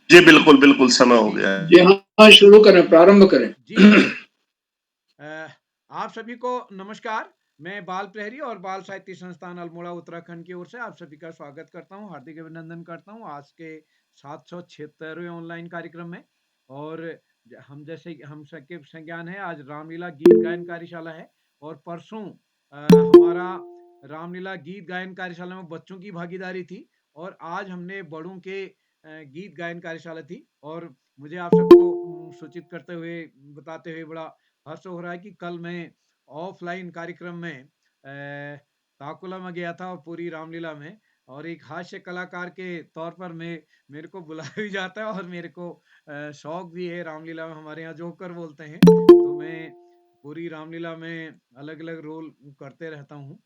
जी, बिल्कुल, बिल्कुल, समय हो जी, गया जी। है। जी हाँ, शुरू करें, प्रारंभ करें। जी, जी। आप सभी को नमस्कार। मैं बाल प्रहरी और बाल साहित्य संस्थान अल्मोड़ा उत्तराखंड की ओर से आप सभी का स्वागत करता हूँ, हार्दिक अभिनंदन करता हूँ आज के 776वें ऑनलाइन कार्यक्रम में। और हम जैसे हम सबके संज्ञान है, आज रामलीला गीत गायन कार्यशाला है और परसों हमारा रामलीला गीत गायन कार्यशाला में बच्चों की भागीदारी थी और आज हमने बड़ों के गीत गायन कार्यशाला थी। और मुझे आप सबको सूचित करते हुए बताते हुए बड़ा हर्ष हो रहा है कि कल मैं ऑफलाइन कार्यक्रम में ताकुला में गया था और पूरी रामलीला में, और एक हास्य कलाकार के तौर पर मैं मेरे को बुलाया भी जाता है और मेरे को शौक भी है रामलीला में, हमारे यहाँ जोकर बोलते हैं। तो मैं पूरी रामलीला में अलग अलग रोल करते रहता हूँ।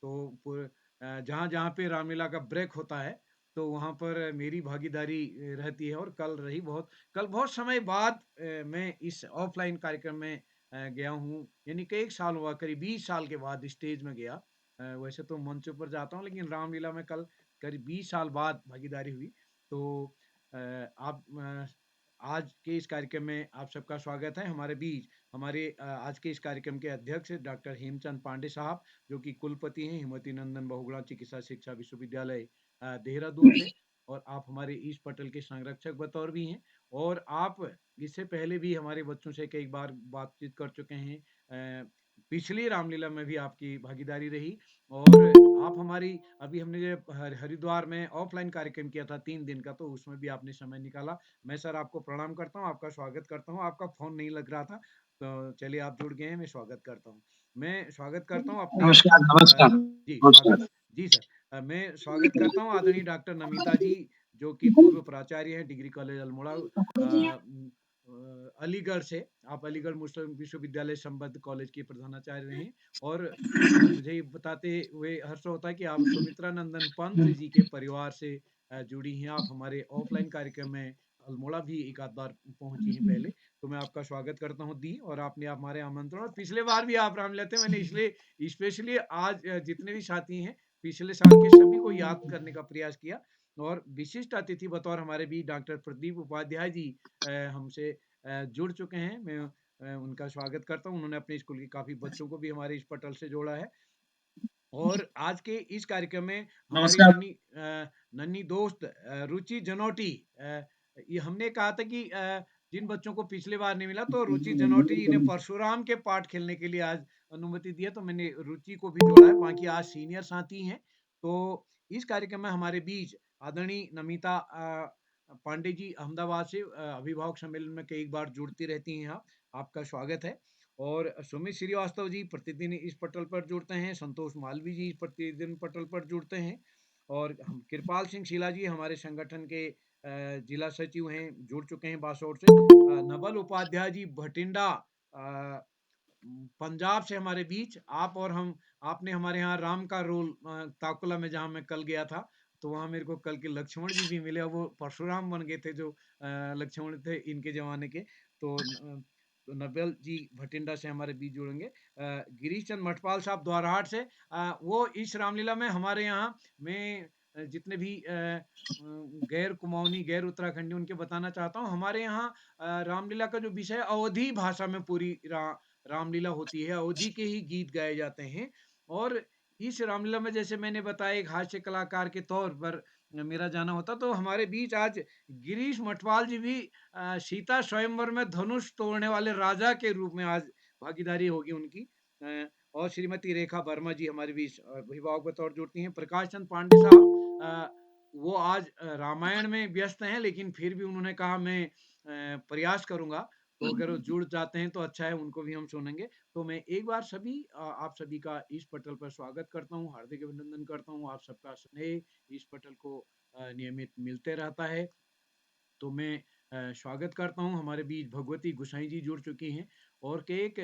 तो जहाँ जहाँ पे रामलीला का ब्रेक होता है तो वहाँ पर मेरी भागीदारी रहती है। और कल बहुत समय बाद मैं इस ऑफलाइन कार्यक्रम में गया हूँ, यानी कि 1 साल हुआ, करीब 20 साल के बाद स्टेज में गया। वैसे तो मंचों पर जाता हूँ, लेकिन रामलीला में कल करीब 20 साल बाद भागीदारी हुई। तो आप आज के इस कार्यक्रम में आप सबका स्वागत है। हमारे बीच हमारे आज के इस कार्यक्रम के अध्यक्ष डॉक्टर हेमचंद पांडे साहब, जो कि कुलपति हैं हिमवती नंदन बहुगुणा चिकित्सा शिक्षा विश्वविद्यालय देहरादून से, और आप हमारे इस पटल के संरक्षक बतौर भी हैं। और आप इससे पहले भी हमारे बच्चों से कई बार बातचीत कर चुके हैं। पिछली रामलीला में भी आपकी भागीदारी रही। और आप हमारी अभी हमने जो हरिद्वार में ऑफलाइन कार्यक्रम किया था 3 दिन का, तो उसमें भी आपने समय निकाला। मैं सर आपको प्रणाम करता हूँ, आपका स्वागत करता हूँ। आपका फ़ोन नहीं लग रहा था, तो चलिए आप जुड़ गए हैं, मैं स्वागत करता हूँ। मैं स्वागत करता हूँ अपने नमस्कार, नमस्कार, जी, स्वागत। नमस्कार। जी सर। मैं स्वागत करता हूँ आदरणीय डॉक्टर नमिता जी, जो कि पूर्व प्राचार्य हैं डिग्री कॉलेज अल्मोड़ा, अलीगढ़ से। आप अलीगढ़ मुस्लिम विश्वविद्यालय संबद्ध कॉलेज के प्रधानाचार्य रहे हैं। और मुझे ये बताते हुए हर्ष होता है कि आप सुमित्रा नंदन पंत जी के परिवार से जुड़ी हैं। आप हमारे ऑफलाइन कार्यक्रम में अल्मोड़ा भी एक आध बार पहुंची हैं पहले। तो मैं आपका स्वागत करता हूँ दी, और आपने हमारे आमंत्रण, और पिछले बार भी आप राम लेते, मैंने इसलिए स्पेशली आज जितने भी साथी हैं पिछले साल के सभी को याद करने का प्रयास किया। और विशिष्ट अतिथि बतौर हमारे भी डॉक्टर प्रदीप उपाध्याय जी हमसे जुड़ चुके हैं। मैं उनका स्वागत करता हूँ। उन्होंने अपने स्कूल के काफ़ी बच्चों को भी हमारे इस पटल से जोड़ा है। और आज के इस कार्यक्रम में हमारी नमस्कार। नन्ही दोस्त रुचि जनोटी, ये हमने कहा था कि जिन बच्चों को पिछले बार नहीं मिला, तो रुचि जनोटी जी ने परशुराम के पाठ खेलने के लिए आज अनुमति दी है, तो मैंने रुचि को भी जोड़ा है। बाकी आज सीनियर साथी हैं। तो इस कार्यक्रम में हमारे बीच आदरणीय नमिता पांडे जी अहमदाबाद से अभिभावक सम्मेलन में कई बार जुड़ती रहती हैं। आपका स्वागत है। और सुमित श्रीवास्तव जी प्रतिदिन इस पटल पर जुड़ते हैं। संतोष मालवी जी प्रतिदिन पटल पर जुड़ते हैं। और हम कृपाल सिंह शीला जी हमारे संगठन के जिला सचिव हैं, जुड़ चुके हैं बासोर से। नवल उपाध्याय जी भटिंडा पंजाब से हमारे बीच। आप और हम, आपने हमारे यहाँ राम का रोल ताकुला में जहाँ मैं कल गया था, तो वहाँ मेरे को कल के लक्ष्मण जी भी मिले, और वो परशुराम बन गए थे, जो लक्ष्मण थे इनके जमाने के। तो नवल जी भटिंडा से हमारे बीच जुड़ेंगे। गिरीश चंद मठपाल साहब द्वारहाट से, वो इस रामलीला में हमारे यहाँ में जितने भी गैर कुमाऊनी गैर उत्तराखंडी, उनके बताना चाहता हूँ। हमारे यहाँ रामलीला का जो विषय अवधी भाषा में पूरी रामलीला होती है, अवधी के ही गीत गाए जाते हैं। और इस रामलीला में जैसे मैंने बताया एक हास्य कलाकार के तौर पर मेरा जाना होता, तो हमारे बीच आज गिरीश मठपाल जी भी सीता स्वयंवर में धनुष तोड़ने वाले राजा के रूप में आज भागीदारी होगी उनकी। और श्रीमती रेखा वर्मा जी हमारे बीच अभिभावक बतौर जुड़ती हैं। प्रकाश चंद पांडे साहब वो आज रामायण में व्यस्त हैं, लेकिन फिर भी उन्होंने कहा मैं प्रयास करूंगा। तो अगर वो जुड़ जाते हैं तो अच्छा है, उनको भी हम सुनेंगे। तो मैं एक बार आप सभी का इस पटल पर स्वागत करता हूँ, हार्दिक अभिनंदन करता हूँ। आप सबका स्नेह इस पटल को नियमित मिलते रहता है। तो मैं स्वागत करता हूँ। हमारे बीच भगवती गुसाई जी जुड़ चुकी हैं। और केक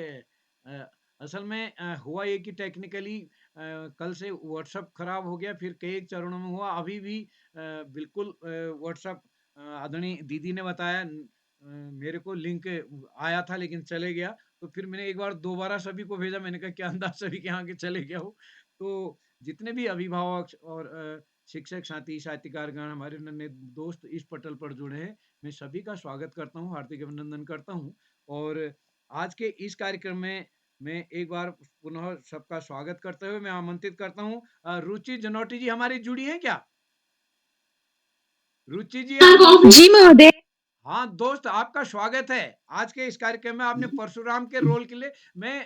असल में हुआ ये कि टेक्निकली कल से व्हाट्सअप खराब हो गया, फिर कई एक चरणों में हुआ। अभी भी बिल्कुल व्हाट्सअप आदरणीय दीदी ने बताया, मेरे को लिंक आया था लेकिन चले गया। तो फिर मैंने एक बार दोबारा सभी को भेजा, मैंने कहा क्या अंदाज सभी के यहाँ के चले गया हो। तो जितने भी अभिभावक और शिक्षक साथी, साहित्यकारगण, हमारे नन्हे दोस्त इस पटल पर जुड़े हैं, मैं सभी का स्वागत करता हूँ, हार्दिक अभिनंदन करता हूँ। और आज के इस कार्यक्रम में मैं एक बार पुनः सबका स्वागत करते हुए मैं आमंत्रित करता हूँ रुचि जनोटी जी हमारी जुड़ी हैं क्या? रुचि जी आप जी महोदय। हाँ दोस्त, आपका स्वागत है आज के इस कार्यक्रम में। आपने परशुराम के रोल के लिए मैं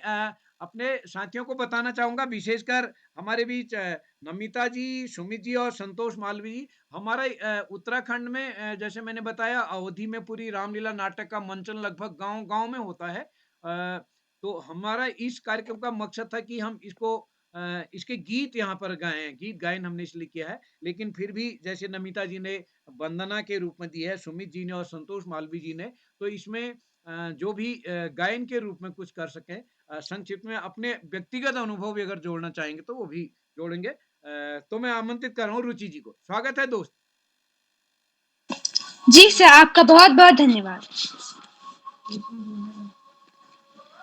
अपने साथियों को बताना चाहूंगा, विशेषकर हमारे बीच नमिता जी, सुमित जी और संतोष मालवी जी। हमारा उत्तराखंड में जैसे मैंने बताया, अवधि में पूरी रामलीला नाटक का मंचन लगभग गांव गांव में होता है। तो हमारा इस कार्यक्रम का मकसद था कि हम इसको इसके गीत यहाँ पर गाएं। गीत गायन हमने इसलिए किया है, लेकिन फिर भी जैसे नमिता जी ने वंदना के रूप में दी है, सुमित जी ने और संतोष मालवी जी ने, तो इसमें जो भी गायन के रूप में कुछ कर सकें, संक्षिप्त में अपने व्यक्तिगत अनुभव भी अगर जोड़ना चाहेंगे तो वो भी जोड़ेंगे। तो मैं आमंत्रित कर रहा हूँ रुचि जी को। स्वागत है दोस्त। जी सर, आपका बहुत बहुत धन्यवाद।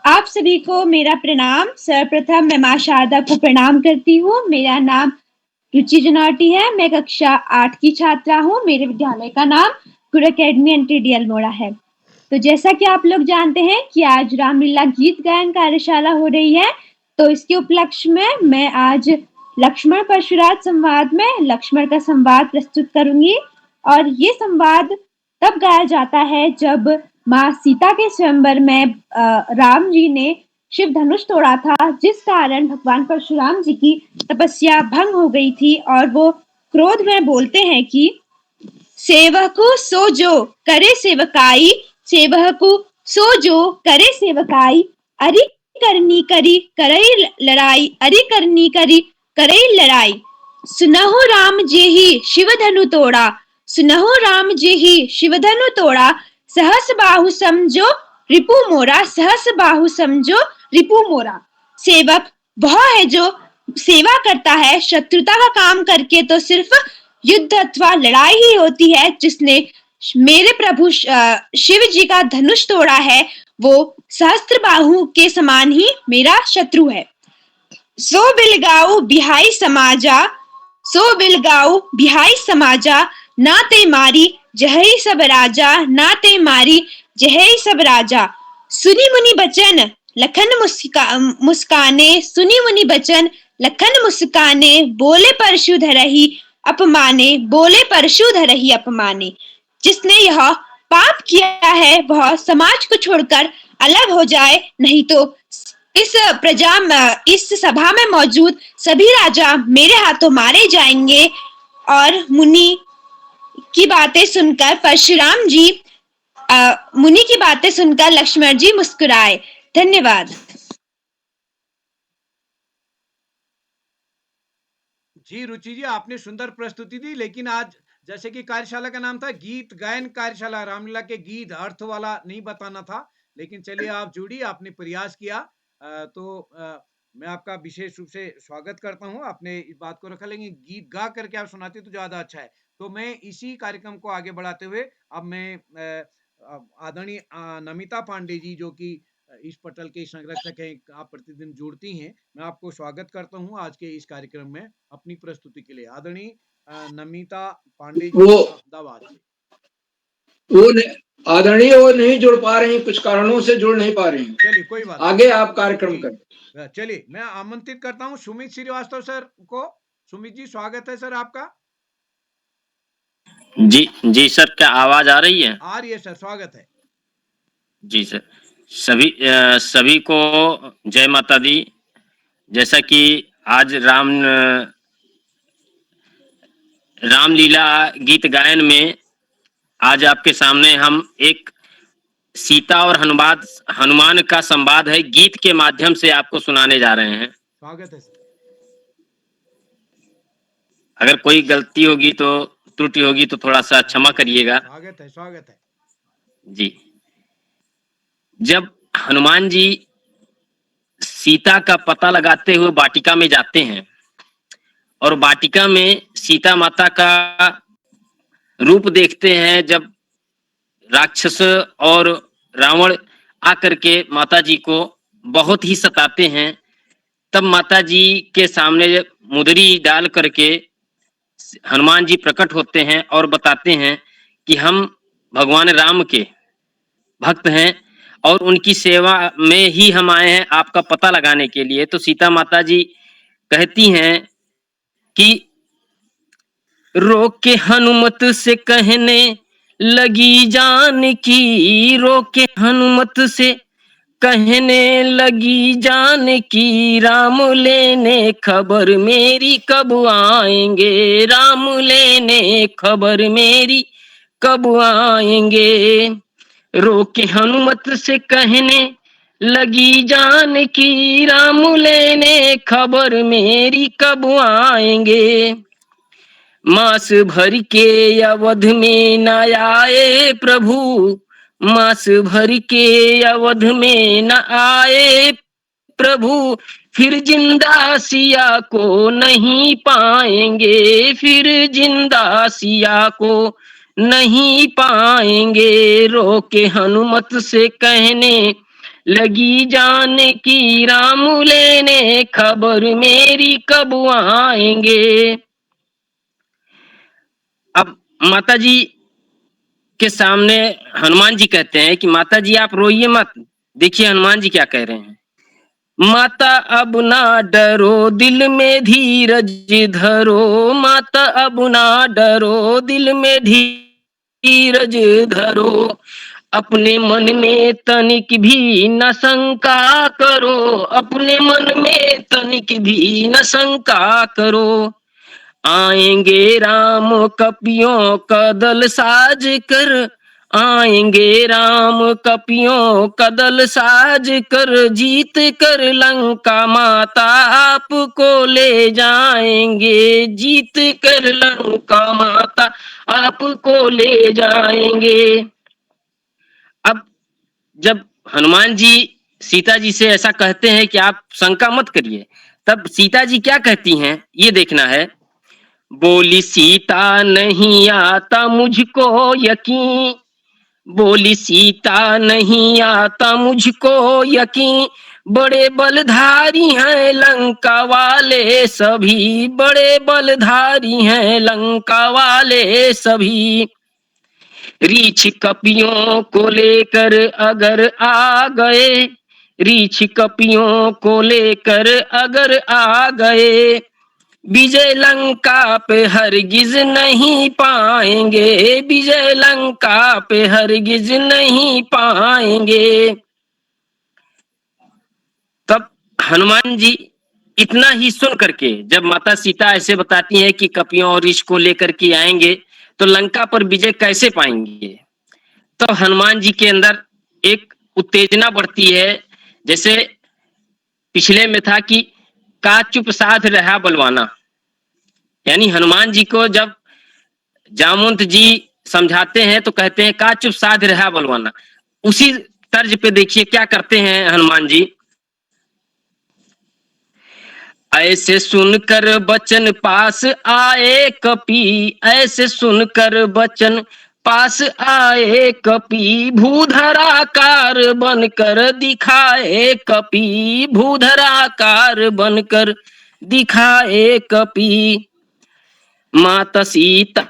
आप सभी को मेरा प्रणाम। सर्वप्रथम मैं माँ शारदा को प्रणाम करती हूँ। मेरा नाम रुचि जनावटी है। मैं कक्षा 8 की छात्रा हूँ। मेरे विद्यालय का नाम गुरु अकेडमी एनटीडी अल्मोड़ा है। तो जैसा कि आप लोग जानते हैं कि आज रामलीला गीत गायन कार्यशाला हो रही है, तो इसके उपलक्ष्य में मैं आज लक्ष्मण परशुराम संवाद में लक्ष्मण का संवाद प्रस्तुत करूंगी। और ये संवाद तब गाया जाता है जब माँ सीता के स्वयंवर में राम जी ने शिव धनुष तोड़ा था, जिस कारण भगवान परशुराम जी की तपस्या भंग हो गई थी और वो क्रोध में बोलते हैं कि सेवकु सो जो करे सेवकाई, सेवकु सो जो करे सेवकाई, अरि करनी करी करई लड़ाई, अरि करनी करी करई लड़ाई। सुनहु राम जेहि शिव धनु तोड़ा, सुनहु राम जेहि शिव धनु तोड़ा, सहस बाहु समझो रिपु मोरा, सहस बाहु समझो रिपु मोरा। सेवक वह है जो सेवा करता है। शत्रुता का काम करके तो सिर्फ युद्ध अथवा लड़ाई ही होती है। जिसने मेरे प्रभु शिव जी का धनुष तोड़ा है, वो सहस्त्र बाहु के समान ही मेरा शत्रु है। सो बिलगाऊ बिहाई समाजा, सो बिलगाऊ बिहाई समाजा, नाते मारी जहई सब राजा, नाते मारी जहई सब राजा। सुनी मुनि बचन लखन मुस्काने, सुनी मुनि बचन लखन मुस्काने, बोले परशु धरहि अपमाने, बोले परशु धरहि अपमाने। जिसने यह पाप किया है वह समाज को छोड़कर अलग हो जाए, नहीं तो इस सभा में मौजूद सभी राजा मेरे हाथों मारे जाएंगे। और मुनि की बातें सुनकर परशुराम जी मुनि की बातें सुनकर लक्ष्मण जी मुस्कुराए। धन्यवाद। जी रुचि जी, आपने सुंदर प्रस्तुति दी, लेकिन आज जैसे कि कार्यशाला का नाम था गीत गायन कार्यशाला, रामलीला के गीत अर्थ वाला नहीं बताना था, लेकिन चलिए आप जुड़ी, आपने प्रयास किया। मैं आपका विशेष रूप से स्वागत करता हूं। आपने इस बात को रखा, लेकिन गीत गा करके आप सुनाते तो ज्यादा अच्छा है। तो मैं इसी कार्यक्रम को आगे बढ़ाते हुए अब मैं आदरणीय नमिता पांडे जी, जो कि इस पटल के संरक्षक हैं, आप प्रतिदिन जुड़ती हैं, मैं आपको स्वागत करता हूं आज के इस कार्यक्रम में अपनी प्रस्तुति के लिए। आदरणीय नमिता पांडे जी, वो अहमदाबाद से। आदरणीय वो नहीं जुड़ पा रही, कुछ कारणों से जुड़ नहीं पा रही। चलिए कोई बात आगे आप कार्यक्रम करें। चलिए मैं आमंत्रित करता हूं सुमित श्रीवास्तव सर को। सुमित जी, स्वागत है सर आपका। जी जी सर, क्या आवाज आ रही है? आ रही है सर, स्वागत है। जी सर, सभी को जय माता दी। जैसा कि आज रामलीला गीत गायन में आज आपके सामने हम एक सीता और हनुमान का संवाद है, गीत के माध्यम से आपको सुनाने जा रहे हैं। स्वागत है सर। अगर कोई गलती होगी तो त्रुटि होगी तो थोड़ा सा क्षमा करिएगा। स्वागत है, स्वागत है जी। जब हनुमान जी सीता का पता लगाते हुए वाटिका में जाते हैं और वाटिका में सीता माता का रूप देखते हैं, जब राक्षस और रावण आकर के माता जी को बहुत ही सताते हैं, तब माता जी के सामने मुदरी डाल करके हनुमान जी प्रकट होते हैं और बताते हैं कि हम भगवान राम के भक्त हैं और उनकी सेवा में ही हम आए हैं आपका पता लगाने के लिए। तो सीता माता जी कहती हैं कि रोके हनुमत से कहने लगी जानकी, रोके हनुमत से कहने लगी जानकी, राम लेने खबर मेरी कब आएंगे, राम लेने खबर मेरी कब आएंगे। रोके हनुमत से कहने लगी जानकी, राम लेने खबर मेरी कब आएंगे। मास भर के अवध में न आए प्रभु, मास भर के अवध में न आए प्रभु, फिर जिंदा सिया को नहीं पाएंगे, फिर जिंदा सिया को नहीं पाएंगे। रोके हनुमत से कहने लगी जानकी, राम लेने खबर मेरी कब आएंगे। अब माता जी के सामने हनुमान जी कहते हैं कि माता जी आप रोइए मत। देखिए हनुमान जी क्या कह रहे हैं, माता अब ना डरो दिल में धीरज धरो, माता अब ना डरो दिल में धीरज धरो, अपने मन में तनिक भी न शंका करो, अपने मन में तनिक भी न शंका करो। आएंगे राम कपियों का दल साज कर, आएंगे राम कपियों का दल साज कर, जीत कर लंका माता आपको ले जाएंगे, जीत कर लंका माता आपको ले जाएंगे। अब जब हनुमान जी सीता जी से ऐसा कहते हैं कि आप शंका मत करिए, तब सीता जी क्या कहती हैं ये देखना है। बोली सीता नहीं आता मुझको यकीन, बोली सीता नहीं आता मुझको यकीन, बड़े बलधारी हैं लंका वाले सभी, बड़े बलधारी हैं लंका वाले सभी। रीछ कपियों को लेकर अगर आ गए, रीछ कपियों को लेकर अगर आ गए, विजय लंका पे हरगिज नहीं पाएंगे, विजय लंका पे हरगिज नहीं पाएंगे। तब हनुमान जी इतना ही सुन करके जब माता सीता ऐसे बताती हैं कि कपियों और ऋष को लेकर के आएंगे तो लंका पर विजय कैसे पाएंगे, तो हनुमान जी के अंदर एक उत्तेजना बढ़ती है। जैसे पिछले में था कि का चुप साध रहा बलवाना, यानी हनुमान जी को जब जामवंत जी समझाते हैं तो कहते हैं का चुप साध रहा बलवाना। उसी तर्ज पे देखिए क्या करते हैं हनुमान जी। ऐसे सुनकर बचन पास आए कपि, ऐसे सुनकर बचन पास आए कपि, भूधराकार बनकर दिखाए कपि, भूधराकार बनकर दिखाए कपि। माता सीता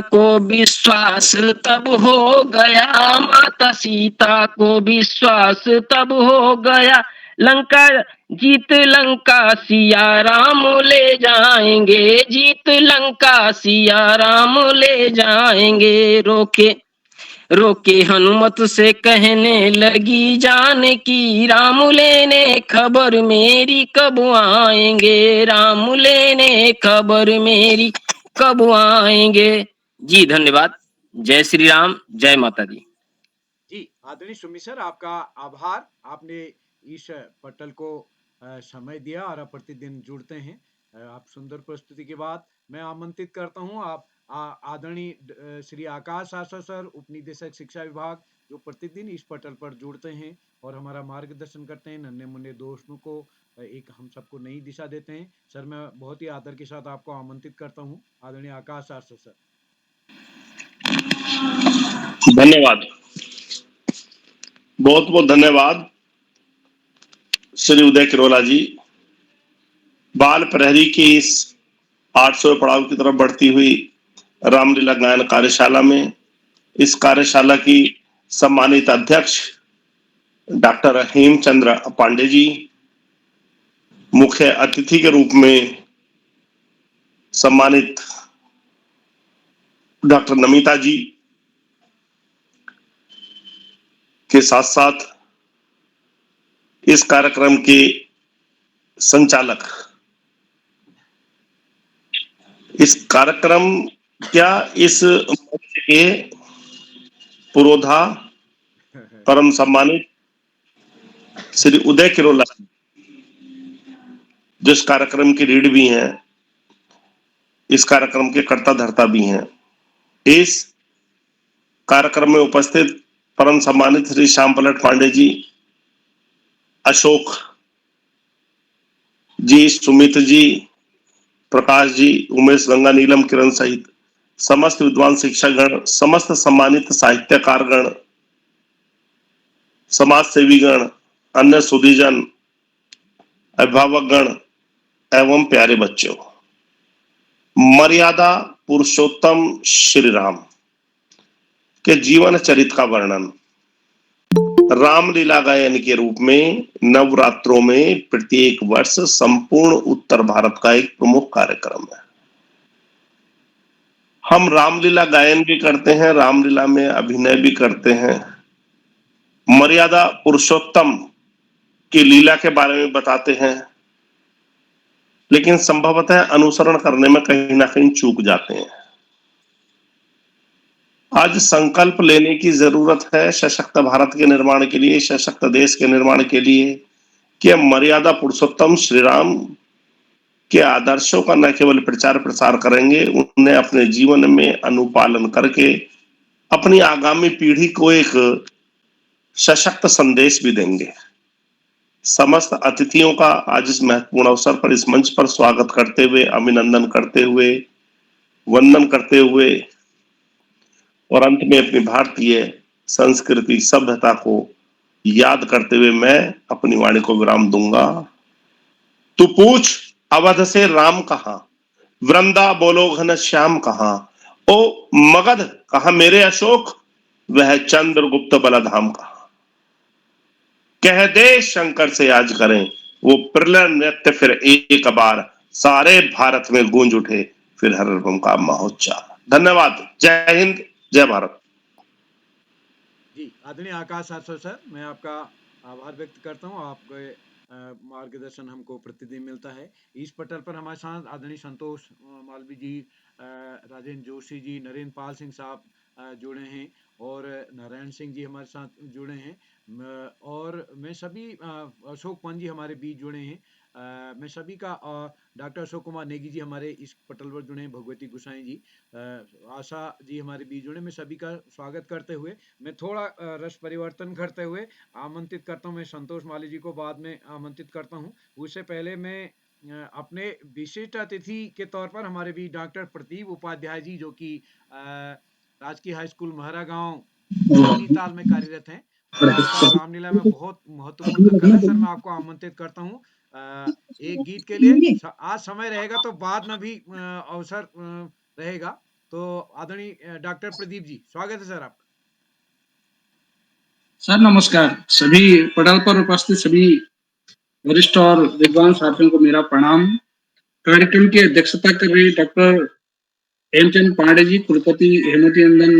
को विश्वास तब हो गया, माता सीता को विश्वास तब हो गया, लंका जीत लंका सिया राम ले जाएंगे, जीत लंका सिया राम ले जाएंगे। रोके रोके हनुमत से कहने लगी जानकी, राम लेने खबर मेरी कब आएंगे, राम लेने खबर मेरी कब आएंगे। जी धन्यवाद। जय श्री राम, जय माता दी। जी आदरणीय सुमित सर, आपका आभार। आपने इस पटल को समय दिया और आप प्रतिदिन जुड़ते हैं। आप सुंदर प्रस्तुति के बाद मैं आमंत्रित करता हूं आप आदरणीय श्री आकाश आशा सर, उपनिदेशक शिक्षा विभाग, जो प्रतिदिन इस पटल पर जुड़ते हैं और हमारा मार्गदर्शन करते हैं, नन्हे मुन्ने दोस्तों को एक हम सबको नई दिशा देते हैं। सर मैं बहुत ही आदर के साथ आपको आमंत्रित करता हूं, आदरणीय आकाश आशा सर। धन्यवाद, बहुत बहुत धन्यवाद श्री उदय किरोला जी। बाल प्रहरी की इस 800वें पड़ाव की तरफ बढ़ती हुई रामलीला गायन कार्यशाला में इस कार्यशाला की सम्मानित अध्यक्ष डॉक्टर हेमचंद्र पांडे जी, मुख्य अतिथि के रूप में सम्मानित डॉक्टर नमिता जी के साथ साथ इस कार्यक्रम के संचालक, इस कार्यक्रम क्या इस मंच के पुरोधा परम सम्मानित श्री उदय किरोला, जो इस कार्यक्रम की रीढ़ भी हैं, इस कार्यक्रम के कर्ता धर्ता भी हैं। इस कार्यक्रम में उपस्थित परम सम्मानित श्री श्याम पलट पांडे जी, अशोक जी, सुमित जी, प्रकाश जी, उमेश गंगा, नीलम, किरण सहित समस्त विद्वान शिक्षकगण, समस्त सम्मानित साहित्यकारगण, समाज सेवीगण, अन्य सुधीजन, अभिभावकगण एवं प्यारे बच्चों, मर्यादा पुरुषोत्तम श्री राम के जीवन चरित्र का वर्णन रामलीला गायन के रूप में नवरात्रों में प्रत्येक वर्ष संपूर्ण उत्तर भारत का एक प्रमुख कार्यक्रम है। हम रामलीला गायन भी करते हैं, रामलीला में अभिनय भी करते हैं, मर्यादा पुरुषोत्तम की लीला के बारे में बताते हैं, लेकिन संभवतः अनुसरण करने में कहीं ना कहीं चूक जाते हैं। आज संकल्प लेने की जरूरत है सशक्त भारत के निर्माण के लिए, सशक्त देश के निर्माण के लिए, कि हम मर्यादा पुरुषोत्तम श्री राम के आदर्शों का न केवल प्रचार प्रसार करेंगे, उन्हें अपने जीवन में अनुपालन करके अपनी आगामी पीढ़ी को एक सशक्त संदेश भी देंगे। समस्त अतिथियों का आज इस महत्वपूर्ण अवसर पर इस मंच पर स्वागत करते हुए, अभिनंदन करते हुए, वंदन करते हुए और अंत में अपनी भारतीय संस्कृति सभ्यता को याद करते हुए मैं अपनी वाणी को विराम दूंगा। तू पूछ अवध से राम कहाँ, वृंदा बोलो घन श्याम कहाँ, ओ मगध कहाँ मेरे अशोक, वह चंद्रगुप्त बलधाम कहाँ। कह दे शंकर से आज करें वो प्रलय नृत्य फिर एक बार, सारे भारत में गूंज उठे फिर हर रंग का महोच्चार। धन्यवाद। जय हिंद, जय भारत। जी, आदरणीय आकाश आर्सो सर, मैं आपका आभार व्यक्त करता हूँ। आपके मार्गदर्शन हमको प्रतिदिन मिलता है। इस पटल पर हमारे साथ आदरणीय संतोष मालवी जी, राजेंद्र जोशी जी, नरेंद्र पाल सिंह साहब जुड़े हैं और नारायण सिंह जी हमारे साथ जुड़े हैं और मैं सभी अशोक पंत जी हमारे बीच जुड़े हैं। मैं सभी का डॉक्टर अशोक कुमार नेगी जी हमारे इस पटल पर जुड़े हैं, भगवती गुसाई जी, आशा जी हमारे बीच जुड़े। मैं सभी का स्वागत करते हुए मैं थोड़ा रस परिवर्तन करते हुए आमंत्रित करता हूँ। मैं संतोष माली जी को बाद में आमंत्रित करता हूँ। उससे पहले मैं अपने विशिष्ट अतिथि के तौर पर हमारे बीच डॉक्टर प्रदीप उपाध्याय जी, जो कि राजकीय हाई स्कूल महरा गांव नैनीताल में कार्यरत हैं और आपका रामलीला में बहुत महत्वपूर्ण कला। सर मैं आपको आमंत्रित करता हूँ एक गीत के लिए। आज समय रहेगा तो बाद में भी अवसर रहेगा। तो आदरणीय डॉक्टर प्रदीप जी, स्वागत है सर आपका। सर नमस्कार। सभी पटल पर उपस्थित सभी वरिष्ठ और विद्वान साथियों को मेरा प्रणाम। कार्यक्रम की अध्यक्षता कर रहे डॉक्टर हेमचंद पांडे जी, कुलपति हेमवती नंदन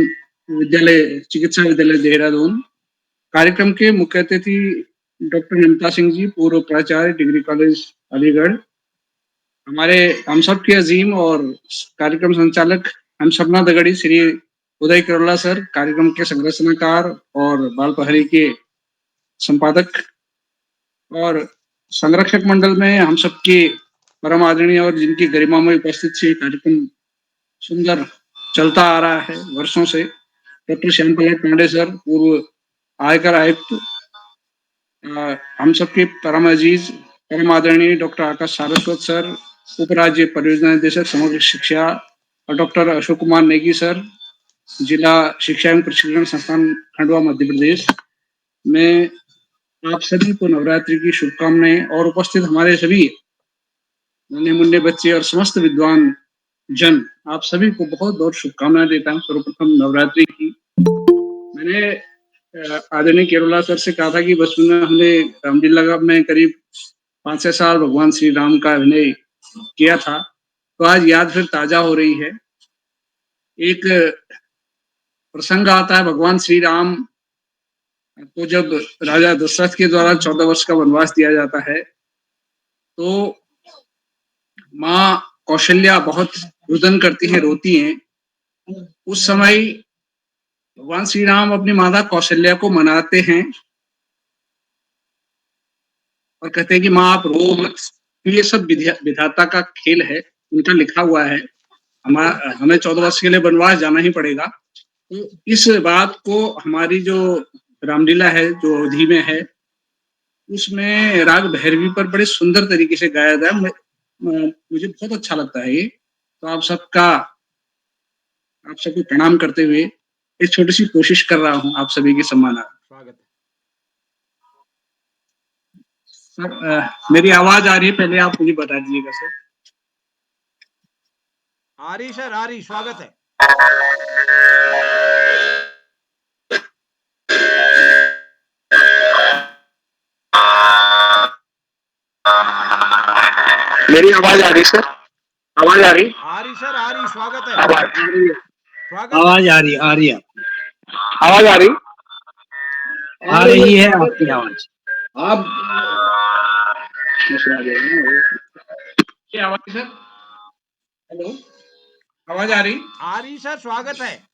विद्यालय, चिकित्सा विद्यालय देहरादून। कार्यक्रम के मुख्य अतिथि डॉक्टर नमिता सिंह जी, पूर्व प्राचार्य, डिग्री कॉलेज अलीगढ़। हमारे हम सब के अजीम और कार्यक्रम संचालक हम सपना दगड़ी श्री उदय किरोला सर, कार्यक्रम के संरचनाकार और बाल पहरी के संपादक, और संरक्षक मंडल में हम सबके परम आदरणीय और जिनकी गरिमा में उपस्थित से कार्यक्रम सुंदर चलता आ रहा है वर्षों से, डॉक्टर श्याम पलट पांडे सर, पूर्व आयकर आयुक्त, हम सबके परम अजीज परम आदरणीय डॉक्टर आकाश सारस्वत सर, उपराज्य परियोजना निदेशक समग्र शिक्षा, और डॉक्टर अशोक कुमार नेगी सर, जिला शिक्षा एवं प्रशिक्षण संस्थान खंडवा मध्य प्रदेश। मैं आप सभी को नवरात्रि की शुभकामनाएं और उपस्थित हमारे सभी नन्हे मुन्ने बच्चे और समस्त विद्वान जन आप सभी को बहुत बहुत शुभकामनाएं देता हूँ सर्वप्रथम नवरात्रि की। मैंने आदरणीय केरोला सर से कहा था कि बचपन में हमने रामलीला में करीब 5-6 साल भगवान श्री राम का अभिनय किया था, तो आज याद फिर ताजा हो रही है। एक प्रसंग आता है भगवान श्री राम को जब राजा दशरथ के द्वारा 14 वर्ष का वनवास दिया जाता है, तो माँ कौशल्या बहुत रुदन करती है, रोती हैं। उस समय भगवान श्री राम अपनी माता कौशल्या को मनाते हैं और कहते हैं कि माँ आप रो मत, ये सब विधाता का खेल है, उनका लिखा हुआ है, हमें 14 वर्ष के लिए वनवास जाना ही पड़ेगा। तो इस बात को हमारी जो रामलीला है जो अवधि में है, उसमें राग भैरवी पर बड़े सुंदर तरीके से गाया गया। मुझे बहुत अच्छा लगता है ये। तो आप सबको प्रणाम करते हुए एक छोटी सी कोशिश कर रहा हूँ आप सभी के सम्मानार्थ। स्वागत है सर, मेरी आवाज आ रही है, पहले आप मुझे बता दीजिएगा सर। आ रही सर, आ रही, स्वागत है। मेरी आवाज आ रही सर? आवाज आ रही? आ रही सर, आ रही, स्वागत है। आवाज आ रही है, स्वागत है। आवाज आ रही है, आवाज आ रही? आ रही है आपकी आवाज। आप आवाज सर, हेलो, आवाज आ रही? आ रही सर, स्वागत है।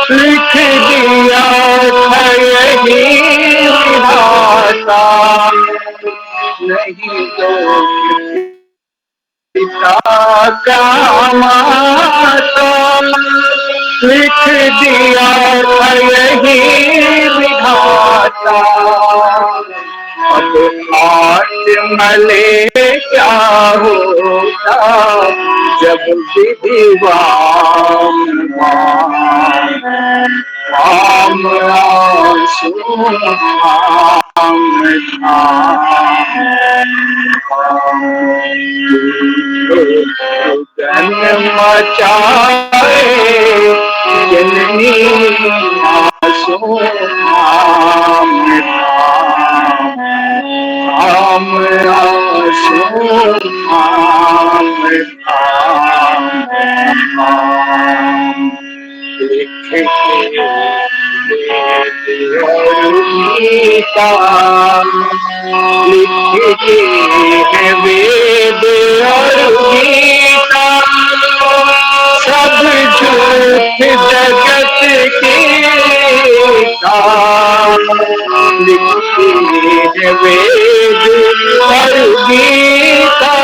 लिख दिया था यही विधाता, नहीं तो पिता का माता। लिख दिया था यही विधाता, अब आज मले क्या होता जब विधिवान राम आंसू मचाए जननी आंसू राम आंसू गीता लिखी है वेद और गीता, सब झूठ जगत की लिखी है वेद और गीता,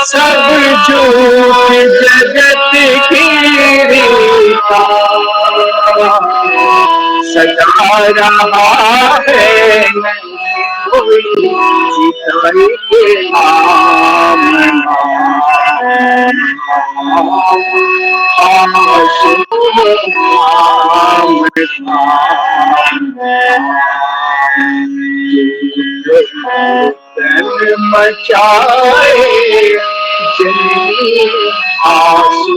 सब झूठ जगत की रीता। सजा रहा है कोई जिताई के नाम, मचाए जननी आंसू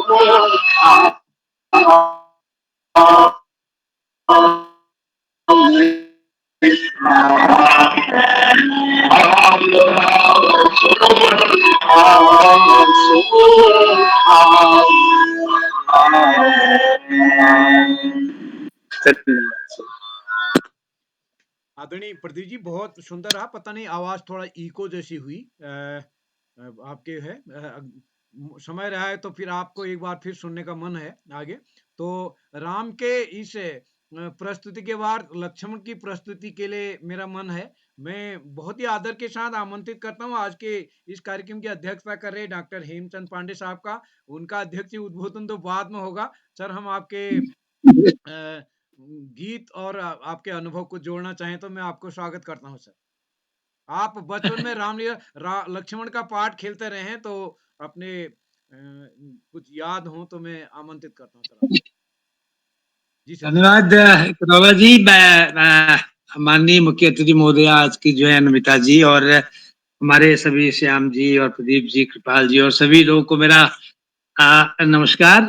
आदरणीय प्रदीप जी, बहुत सुंदर रहा। पता नहीं आवाज थोड़ा इको जैसी हुई आपके है। समय रहा है तो फिर आपको एक बार फिर सुनने का मन है आगे। तो राम के इस प्रस्तुति के बाद लक्ष्मण की प्रस्तुति के लिए मेरा मन है। मैं बहुत ही आदर के साथ आमंत्रित करता हूँ आज के इस कार्यक्रम की अध्यक्षता कर रहे डॉक्टर हेमचंद पांडे साहब का। उनका अध्यक्षीय उद्बोधन तो बाद में होगा। सर, हम आपके गीत और आपके अनुभव को जोड़ना चाहें तो मैं आपको स्वागत करता हूं सर। आप बचपन में रामलीला लक्ष्मण का पाठ खेलते रहे हैं, तो अपने कुछ याद हो तो मैं आमंत्रित करता हूं सर आपको। जी सर। धन्यवाद कनौला जी। माननीय मुख्य अतिथि महोदय, आज की जो है नमिता जी और हमारे सभी श्याम जी और प्रदीप जी, कृपाल जी और सभी लोगों को मेरा नमस्कार।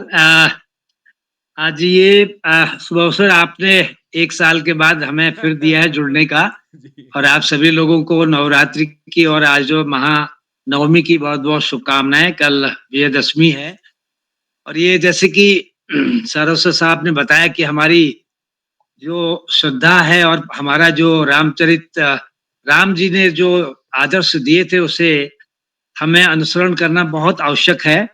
आज ये शुभ अवसर आपने 1 साल के बाद हमें फिर दिया है जुड़ने का, जी। और आप सभी लोगों को नवरात्रि की और आज जो महानवमी की बहुत बहुत शुभकामनाएं। कल विजयदशमी है और ये जैसे कि सरस्वत साहब ने बताया कि हमारी जो श्रद्धा है और हमारा जो रामचरित राम जी ने जो आदर्श दिए थे उसे हमें अनुसरण करना बहुत आवश्यक है।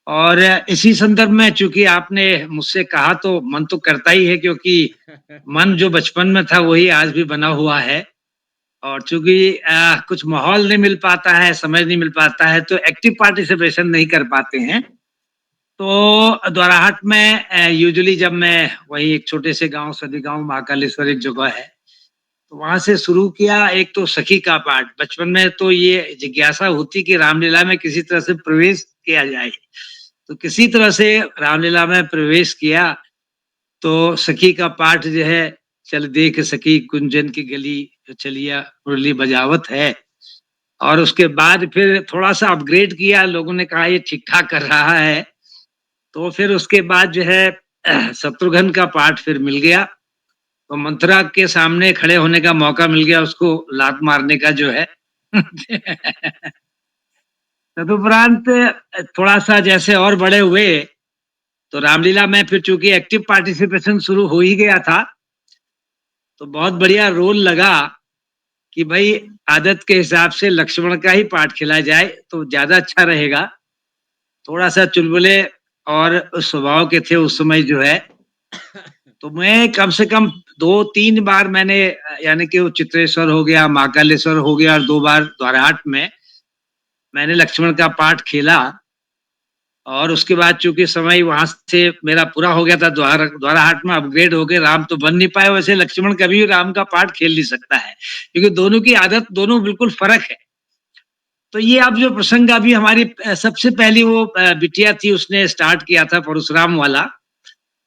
और इसी संदर्भ में चूंकि आपने मुझसे कहा तो मन तो करता ही है, क्योंकि मन जो बचपन में था वही आज भी बना हुआ है। और चूंकि कुछ माहौल नहीं मिल पाता है, समय नहीं मिल पाता है, तो एक्टिव पार्टिसिपेशन नहीं कर पाते हैं। तो द्वाराहाट में यूजुअली जब मैं वही एक छोटे से गांव, सदी गांव, महाकालेश्वर एक जगह है, तो वहां से शुरू किया। एक तो सखी का पाठ, बचपन में तो ये जिज्ञासा होती कि रामलीला में किसी तरह से प्रवेश किया जाए, तो किसी तरह से रामलीला में प्रवेश किया। तो सखी का पाठ जो है, चल देख सखी कुंजन की गली, चलिया मुरली बजावत है। और उसके बाद फिर थोड़ा सा अपग्रेड किया, लोगों ने कहा ये ठीक ठाक कर रहा है। तो फिर उसके बाद जो है शत्रुघ्न का पाठ फिर मिल गया, तो मंथरा के सामने खड़े होने का मौका मिल गया, उसको लात मारने का जो है। तदुपरांत थोड़ा सा जैसे और बड़े हुए, तो रामलीला में फिर चूंकि एक्टिव पार्टिसिपेशन शुरू हो ही गया था, तो बहुत बढ़िया रोल लगा कि भाई आदत के हिसाब से लक्ष्मण का ही पाठ खेला जाए तो ज्यादा अच्छा रहेगा। थोड़ा सा चुलबुले और उस स्वभाव के थे उस समय जो है। तो मैं कम से कम 2-3 बार मैंने, यानी कि वो चित्रेश्वर हो गया, महाकालेश्वर हो गया, और 2 बार द्वाराहाट में मैंने लक्ष्मण का पाठ खेला। और उसके बाद चूंकि समय वहां से मेरा पूरा हो गया था, द्वाराहाट में अपग्रेड हो गए, राम तो बन नहीं पाए, वैसे लक्ष्मण कभी भी राम का पाठ खेल नहीं सकता है, क्योंकि दोनों की आदत, दोनों बिल्कुल फर्क है। तो ये अब जो प्रसंग अभी हमारी सबसे पहली वो बिटिया थी, उसने स्टार्ट किया था परशुराम वाला।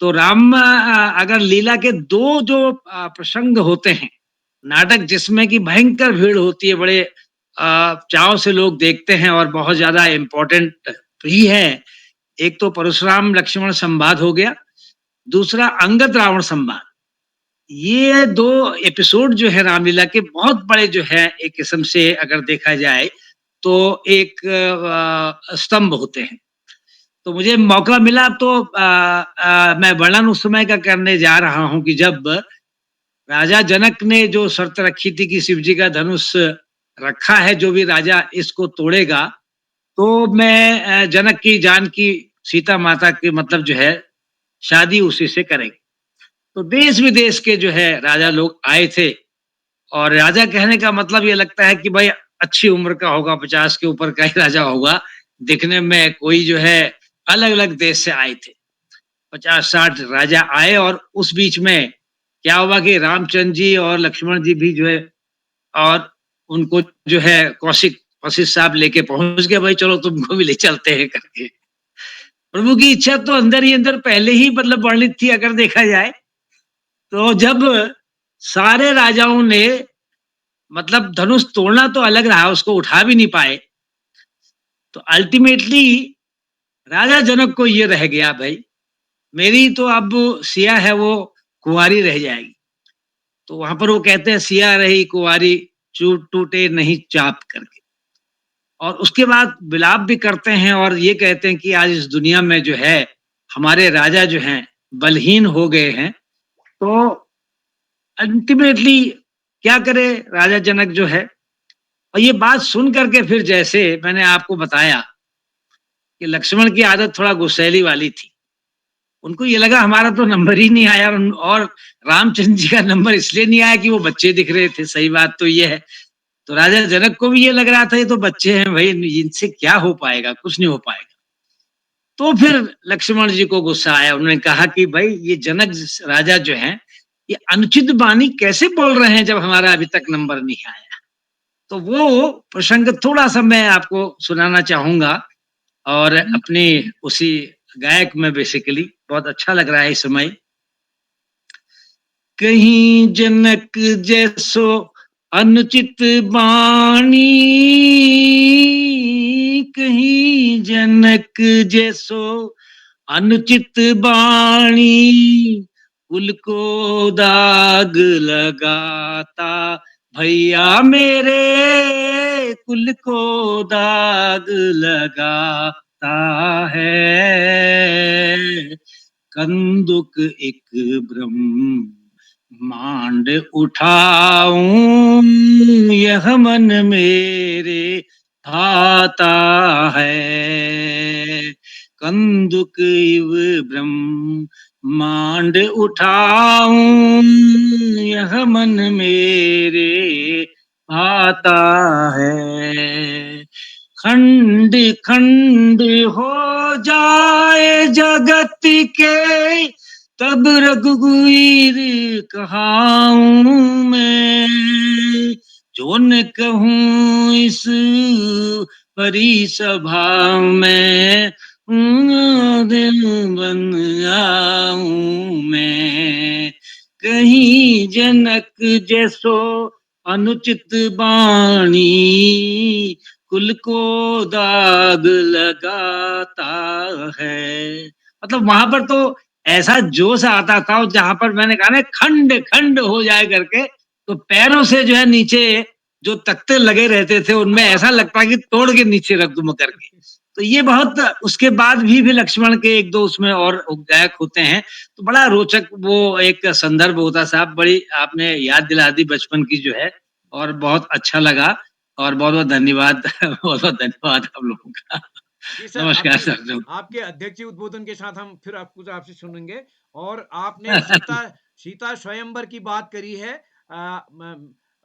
तो राम अगर लीला के 2 जो प्रसंग होते हैं, नाटक जिसमें कि भयंकर भीड़ होती है, बड़े चाव से लोग देखते हैं और बहुत ज्यादा इम्पोर्टेंट भी है। एक तो परशुराम लक्ष्मण संवाद हो गया, दूसरा अंगद रावण संवाद। ये 2 एपिसोड जो है रामलीला के बहुत बड़े जो है, एक किस्म से अगर देखा जाए तो एक स्तंभ होते हैं। तो मुझे मौका मिला तो मैं वर्णन उस समय का करने जा रहा हूं कि जब राजा जनक ने जो शर्त रखी थी कि शिव जी का धनुष रखा है, जो भी राजा इसको तोड़ेगा तो मैं जनक की जानकी सीता माता की मतलब जो है शादी उसी से करेंगे। तो देश विदेश के जो है राजा लोग आए थे, और राजा कहने का मतलब ये लगता है कि भाई अच्छी उम्र का होगा, 50 के ऊपर का ही राजा होगा, दिखने में कोई जो है अलग अलग देश से आए थे। 50-60 राजा आए, और उस बीच में क्या हुआ कि रामचंद्र जी और लक्ष्मण जी भी जो है, और उनको जो है कौशिक वशिष्ठ साहब लेके पहुंच गए, भाई चलो तुमको भी ले चलते हैं करके। प्रभु की इच्छा तो अंदर ही अंदर पहले ही मतलब वर्णित थी अगर देखा जाए। तो जब सारे राजाओं ने मतलब धनुष तोड़ना तो अलग रहा, उसको उठा भी नहीं पाए, तो अल्टीमेटली राजा जनक को ये रह गया, भाई मेरी तो अब सिया है वो कुंवारी रह जाएगी। तो वहां पर वो कहते हैं सिया रही कुंवारी, चूट टूटे नहीं चाप करके। और उसके बाद विलाप भी करते हैं और ये कहते हैं कि आज इस दुनिया में जो है हमारे राजा जो हैं बलहीन हो गए हैं। तो अल्टीमेटली क्या करे राजा जनक जो है। और ये बात सुन करके फिर जैसे मैंने आपको बताया कि लक्ष्मण की आदत थोड़ा गुस्सैली वाली थी, उनको ये लगा हमारा तो नंबर ही नहीं आया, और रामचंद्र जी का नंबर इसलिए नहीं आया कि वो बच्चे दिख रहे थे, सही बात तो ये है। तो राजा जनक को भी ये लग रहा था ये तो बच्चे हैं भाई, इनसे क्या हो पाएगा, कुछ नहीं हो पाएगा। तो फिर लक्ष्मण जी को गुस्सा आया, उन्होंने कहा कि भाई ये जनक राजा जो हैं ये अनुचित वाणी कैसे बोल रहे हैं जब हमारा अभी तक नंबर नहीं आया। तो वो प्रसंग थोड़ा सा मैं आपको सुनाना चाहूंगा, और अपनी उसी गायक में बेसिकली बहुत अच्छा लग रहा है इस समय। कहीं जनक जैसो अनुचित वाणी, कहीं जनक जैसो अनुचित वाणी, कुल को दाग लगाता भैया मेरे, कुल को दाग लगाता है। कंदुक एक ब्रह्मांड उठाऊं, यह मन मेरे भाता है। कंदुक इव ब्रह्मांड उठाऊं, यह मन मेरे भाता है। खंड खंड हो जाए जगत के, तब रघुवीर कहाऊं मैं। जो न कहूं इस परी सभा में, दिल बन आऊं मैं। कहीं जनक जैसो अनुचित वाणी, कुल को दाग लगाता है। मतलब वहां पर तो ऐसा जोश आता था, जहां पर मैंने कहा ना खंड खंड हो जाए करके, तो पैरों से जो है नीचे जो तख्ते लगे रहते थे उनमें ऐसा लगता कि तोड़ के नीचे रख दूं करके। तो ये बहुत, उसके बाद भी लक्ष्मण के एक दो उसमें और गायक होते हैं, तो बड़ा रोचक वो एक संदर्भ होता साहब। बड़ी आपने याद दिला दी बचपन की जो है, और बहुत अच्छा लगा, और बहुत बहुत धन्यवाद बहुत बहुत धन्यवाद आप लोगों का। जी सर, नमस्कार सर। आपके अध्यक्षीय उद्बोधन के साथ हम फिर कुछ आपसे सुनेंगे। और आपने सीता स्वयंवर की बात करी है।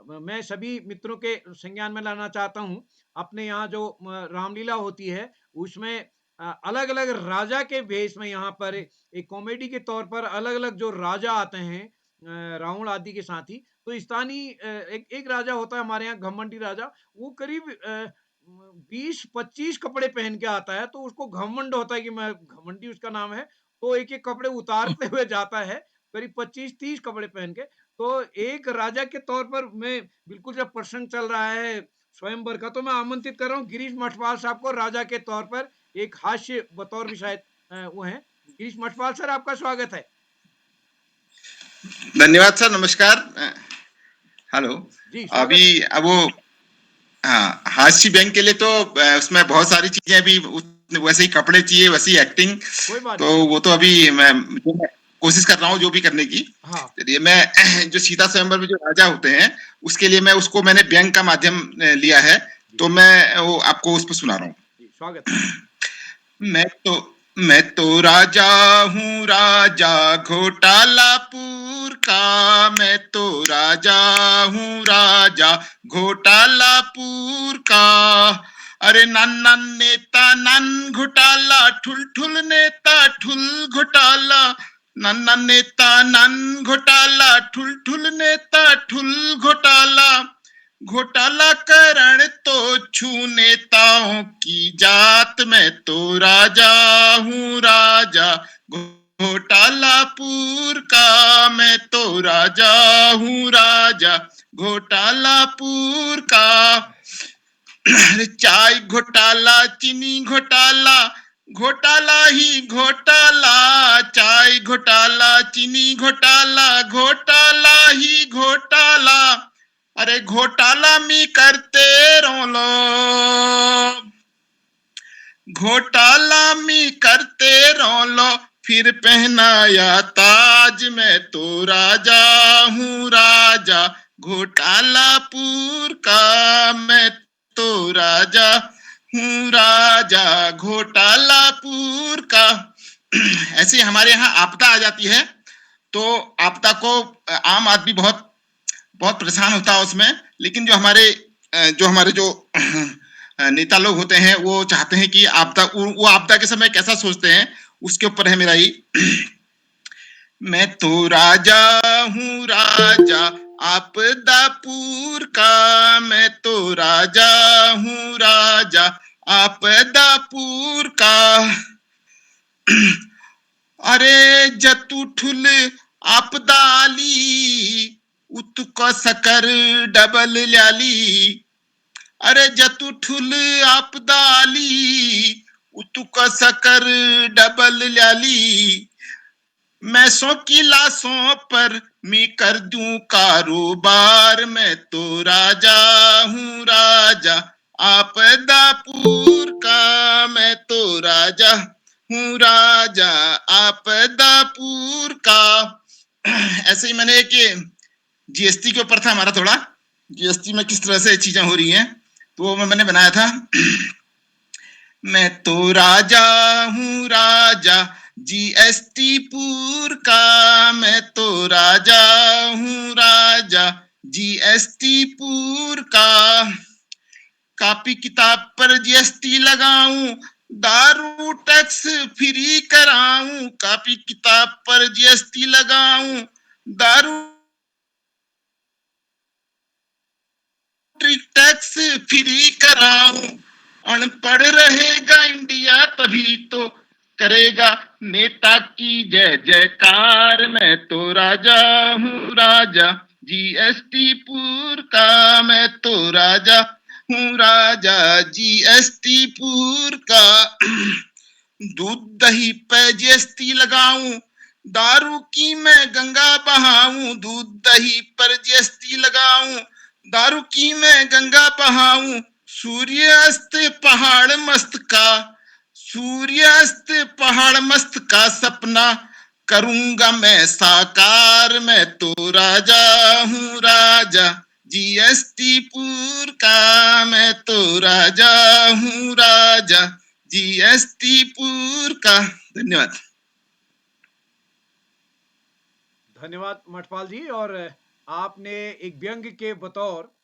मैं सभी मित्रों के संज्ञान में लाना चाहता हूँ, अपने यहाँ जो रामलीला होती है उसमें अलग अलग राजा के भेष में यहाँ पर एक कॉमेडी के तौर पर अलग अलग जो राजा आते हैं, रावण आदि के साथ ही। तो स्थानीय एक राजा होता है हमारे यहाँ, घमंडी राजा। वो करीब 20-25 कपड़े पहन के आता है, तो उसको घमंड होता है कि मैं घमंडी उसका नाम है। तो एक एक कपड़े उतारते हुए जाता है, करीब 25-30 कपड़े पहन के। तो एक राजा के तौर पर मैं बिल्कुल, जब प्रसंग चल रहा है स्वयंवर का, तो मैं आमंत्रित कर रहा हूँ गिरीश मठपाल साहब को राजा के तौर पर एक हास्य बतौर भी शायद वो है। गिरीश मठपाल सर, आपका स्वागत है। धन्यवाद सर, नमस्कार। हेलो जी, अभी अब वो हाँ, हास्य बैंक के लिए तो उसमें बहुत सारी चीजें, अभी वैसे ही कपड़े चाहिए, वैसी एक्टिंग, तो वो तो अभी मैं कोशिश कर रहा हूँ जो भी करने की। चलिए, मैं जो सीता स्वयंवर में जो राजा होते हैं उसके लिए मैंने बैंक का माध्यम लिया है, तो मैं वो आपको उस पर सुना रहा हूँ। स्वागत। मैं तो राजा हूँ, राजा घोटालापुर का। मैं तो राजा हूँ, राजा घोटालापुर का। अरे नन नेता नन घोटाला, ठुल ठुल नेता ठुल घोटाला। नन नेता नन घोटाला, ठुल ठुल नेता ठुल घोटाला। घोटाला करण तो छू नेताओं की जात। मैं तो राजा हूँ, राजा घोटालापुर का। मैं तो राजा हूँ, राजा घोटालापुर का। चाय घोटाला, चीनी घोटाला, घोटाला ही घोटाला। चाय घोटाला, चीनी घोटाला, घोटाला ही घोटाला। अरे घोटाला मी करते रोलो, घोटाला मी करते रोलो, फिर पहनाया ताज, मैं तो राजा हूँ राजा घोटालापुर का, मैं तो राजा हूँ राजा घोटालापुर का। ऐसे हमारे यहाँ आपदा आ जाती है तो आपदा को आम आदमी बहुत बहुत परेशान होता है उसमें, लेकिन जो हमारे जो नेता लोग होते हैं वो चाहते हैं कि वो आपदा के समय कैसा सोचते हैं, उसके ऊपर है मेरा ये। मैं तो राजा हूँ राजा आपदापुर का, मैं तो राजा हूँ राजा आपदापुर का। अरे जतु ठुल आपदाली, उतुक सकर डबल ल्याली, अरे जतु ठुल आपदाली, उतुक सकर डबल ल्याली, मैं सौ की लाशों पर मी कर दूं कारोबार, मैं तो राजा हूँ राजा आपदापुर का, मैं तो राजा हूँ राजा आपदापुर का। ऐसे ही मैंने एक जीएसटी के ऊपर था हमारा, थोड़ा जीएसटी में किस तरह से चीजें हो रही हैं तो वो मैंने बनाया था। मैं तो राजा हूँ राजा जीएसटी पुर का, मैं तो राजा हूँ राजा जीएसटी पुर का। कॉपी किताब पर जीएसटी लगाऊं, दारू टैक्स फ्री कराऊं, कॉपी किताब पर जीएसटी लगाऊं, दारू टैक्स फ्री कराऊं। अनपढ़ रहेगा इंडिया तभी तो करेगा नेता की जय जयकार, मैं तो राजा हूँ राजा जीएसटी पुर का, मैं तो राजा हूँ राजा जीएसटी पुर का। दूध दही पे जीएसटी लगाऊं, दारू की मैं गंगा बहाऊं, दूध दही पर जीएसटी लगाऊं, दारू की मैं गंगा बहाऊं। सूर्यास्त पहाड़ मस्त का, सूर्यास्त पहाड़ मस्त का सपना करूंगा मैं साकार, मैं तो राजा हूँ राजा जीएसटी पुर का, मैं तो राजा हूँ राजा जीएसटी पुर का। धन्यवाद। धन्यवाद मठपाल जी। और आपने एक व्यंग के बतौर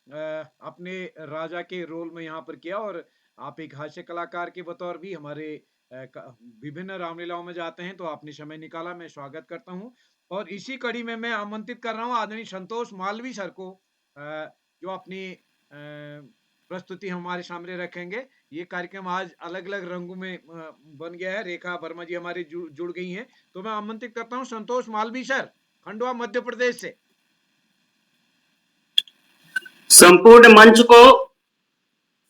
अपने राजा के रोल में यहाँ पर किया, और आप एक हास्य कलाकार के बतौर भी हमारे विभिन्न रामलीलाओं में जाते हैं, तो आपने समय निकाला, मैं स्वागत करता हूँ। और इसी कड़ी में मैं आमंत्रित कर रहा हूँ आदरणीय संतोष मालवी सर को, जो अपनी प्रस्तुति हमारे सामने रखेंगे। ये कार्यक्रम आज अलग अलग रंगों में बन गया है। रेखा वर्मा जी हमारी जुड़ गई हैं, तो मैं आमंत्रित करता हूँ संतोष मालवी सर, खंडवा मध्य प्रदेश से। संपूर्ण मंच को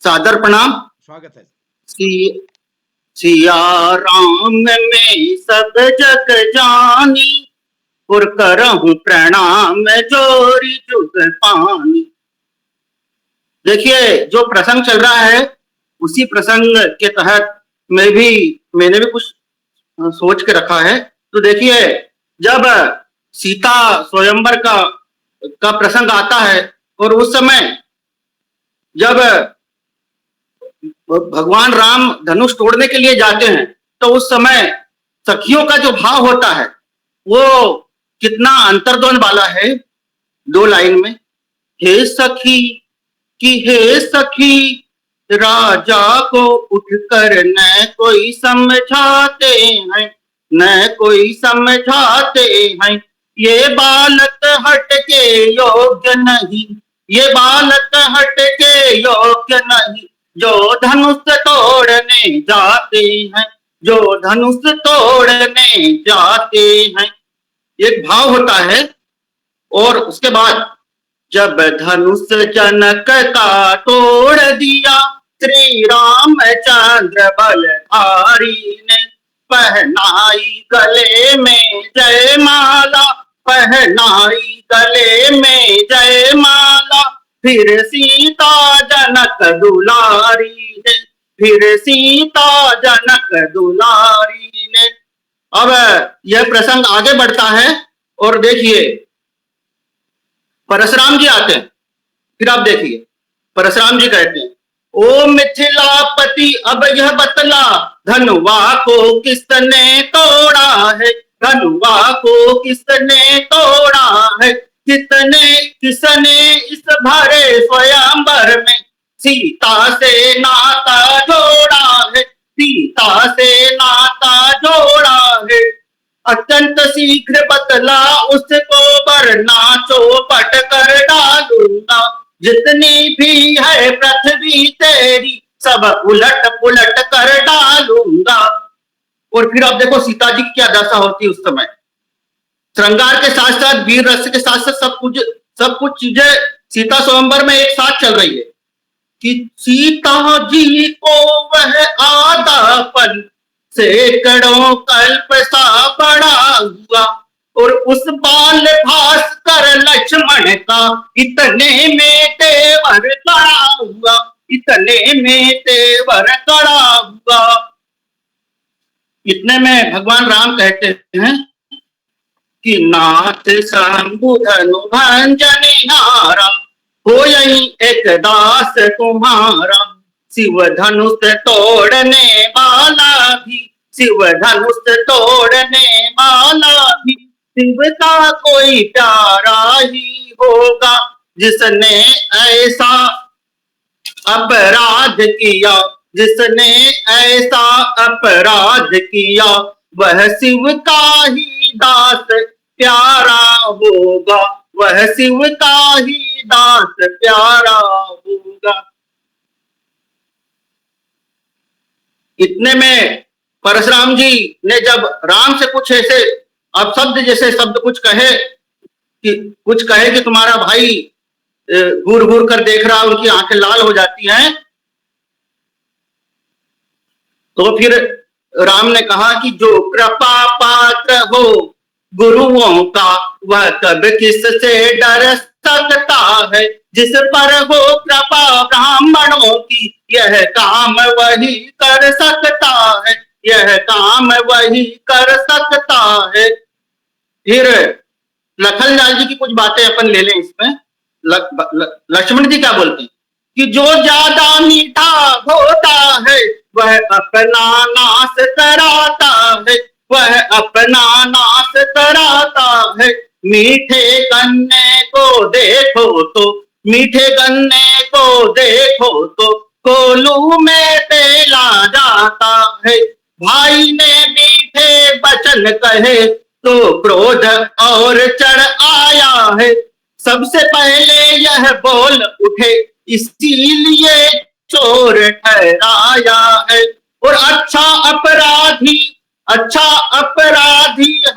सादर प्रणाम। स्वागत है। सिया राम में सब जग जानी, पुर करहूं प्रणाम जोरी जुग पानी। देखिए जो प्रसंग चल रहा है उसी प्रसंग के तहत मैंने भी कुछ सोच के रखा है। तो देखिए जब सीता स्वयंवर का प्रसंग आता है और उस समय जब भगवान राम धनुष तोड़ने के लिए जाते हैं तो उस समय सखियों का जो भाव होता है वो कितना अंतर्द्वंद वाला है। दो लाइन में, हे सखी कि हे सखी राजा को उठकर न कोई समझाते हैं, न कोई समझाते हैं। ये बालक हट के योग्य नहीं, ये बालक हट के योग्य नहीं, जो धनुष तोड़ने जाते हैं, जो धनुष तोड़ने जाते हैं। एक भाव होता है। और उसके बाद जब धनुष जनक का तोड़ दिया, श्री रामचंद्र बलधारी ने पहनाई गले में जयमाला, पहनाई गले में जयमाला। फिर सीता जनक दुलारी है, फिर सीता जनक दुलारी ने। अब यह प्रसंग आगे बढ़ता है और देखिए परशुराम जी आते हैं। फिर आप देखिए परशुराम जी कहते हैं, ओ मिथिलापति अब यह बतला, धनुआ को किसने तोड़ा है, धनुआ को किसने तोड़ा है, किसने इस भरे स्वयंवर में सीता से नाता जोड़ा है, सीता से नाता जोड़ा है। अत्यंत शीघ्र बतला उसको वरना चौपट कर डालूंगा, जितनी भी है पृथ्वी तेरी सब उलट पुलट कर डालूंगा। और फिर आप देखो सीता जी की क्या दशा होती है उस समय। श्रृंगार के साथ साथ वीर रस के साथ साथ सब कुछ चीजें सीता स्वयंवर में एक साथ चल रही है कि सीता जी को वह आधा पल सैकड़ों कल्प सा बड़ा हुआ, और उस बाल भास कर लक्ष्मण का इतने में तेवर कड़ा हुआ, इतने में तेवर कड़ा हुआ। इतने में भगवान राम कहते हैं कि नाथ शंभु धनु भंजनिहारा, हो यही एक दास तुम्हारा, शिव धनुष तोड़ने वाला भी, शिव धनुष तोड़ने वाला भी, शिव का कोई प्यारा ही होगा, जिसने ऐसा अपराध किया, जिसने ऐसा अपराध किया, वह शिव का ही दास प्यारा होगा, वह शिव का ही दास प्यारा होगा। इतने में परशुराम जी ने जब राम से कुछ ऐसे अब जैसे शब्द कुछ कहे कि तुम्हारा भाई घूर घूर कर देख रहा, उनकी आंखें लाल हो जाती हैं, तो फिर राम ने कहा कि जो कृपा पात्र हो गुरुओं का, वह कब किससे डर सकता है, जिस पर हो कृपा ब्राह्मणों की, यह काम वही कर सकता है, यह काम वही कर सकता है। फिर लखनलाल जी की कुछ बातें अपन ले लें इसमें। लक्ष्मण जी क्या बोलते हैं कि जो ज्यादा मीठा होता है वह अपना नाश कराता है, वह अपना नाश कराता है। मीठे गन्ने को देखो तो, मीठे गन्ने को देखो तो कोलू में तेला जाता है। भाई ने मीठे वचन कहे तो क्रोध और चढ़ आया है। सबसे पहले यह बोल उठे इसीलिए चोर ठहराया है। और अच्छा अपराधी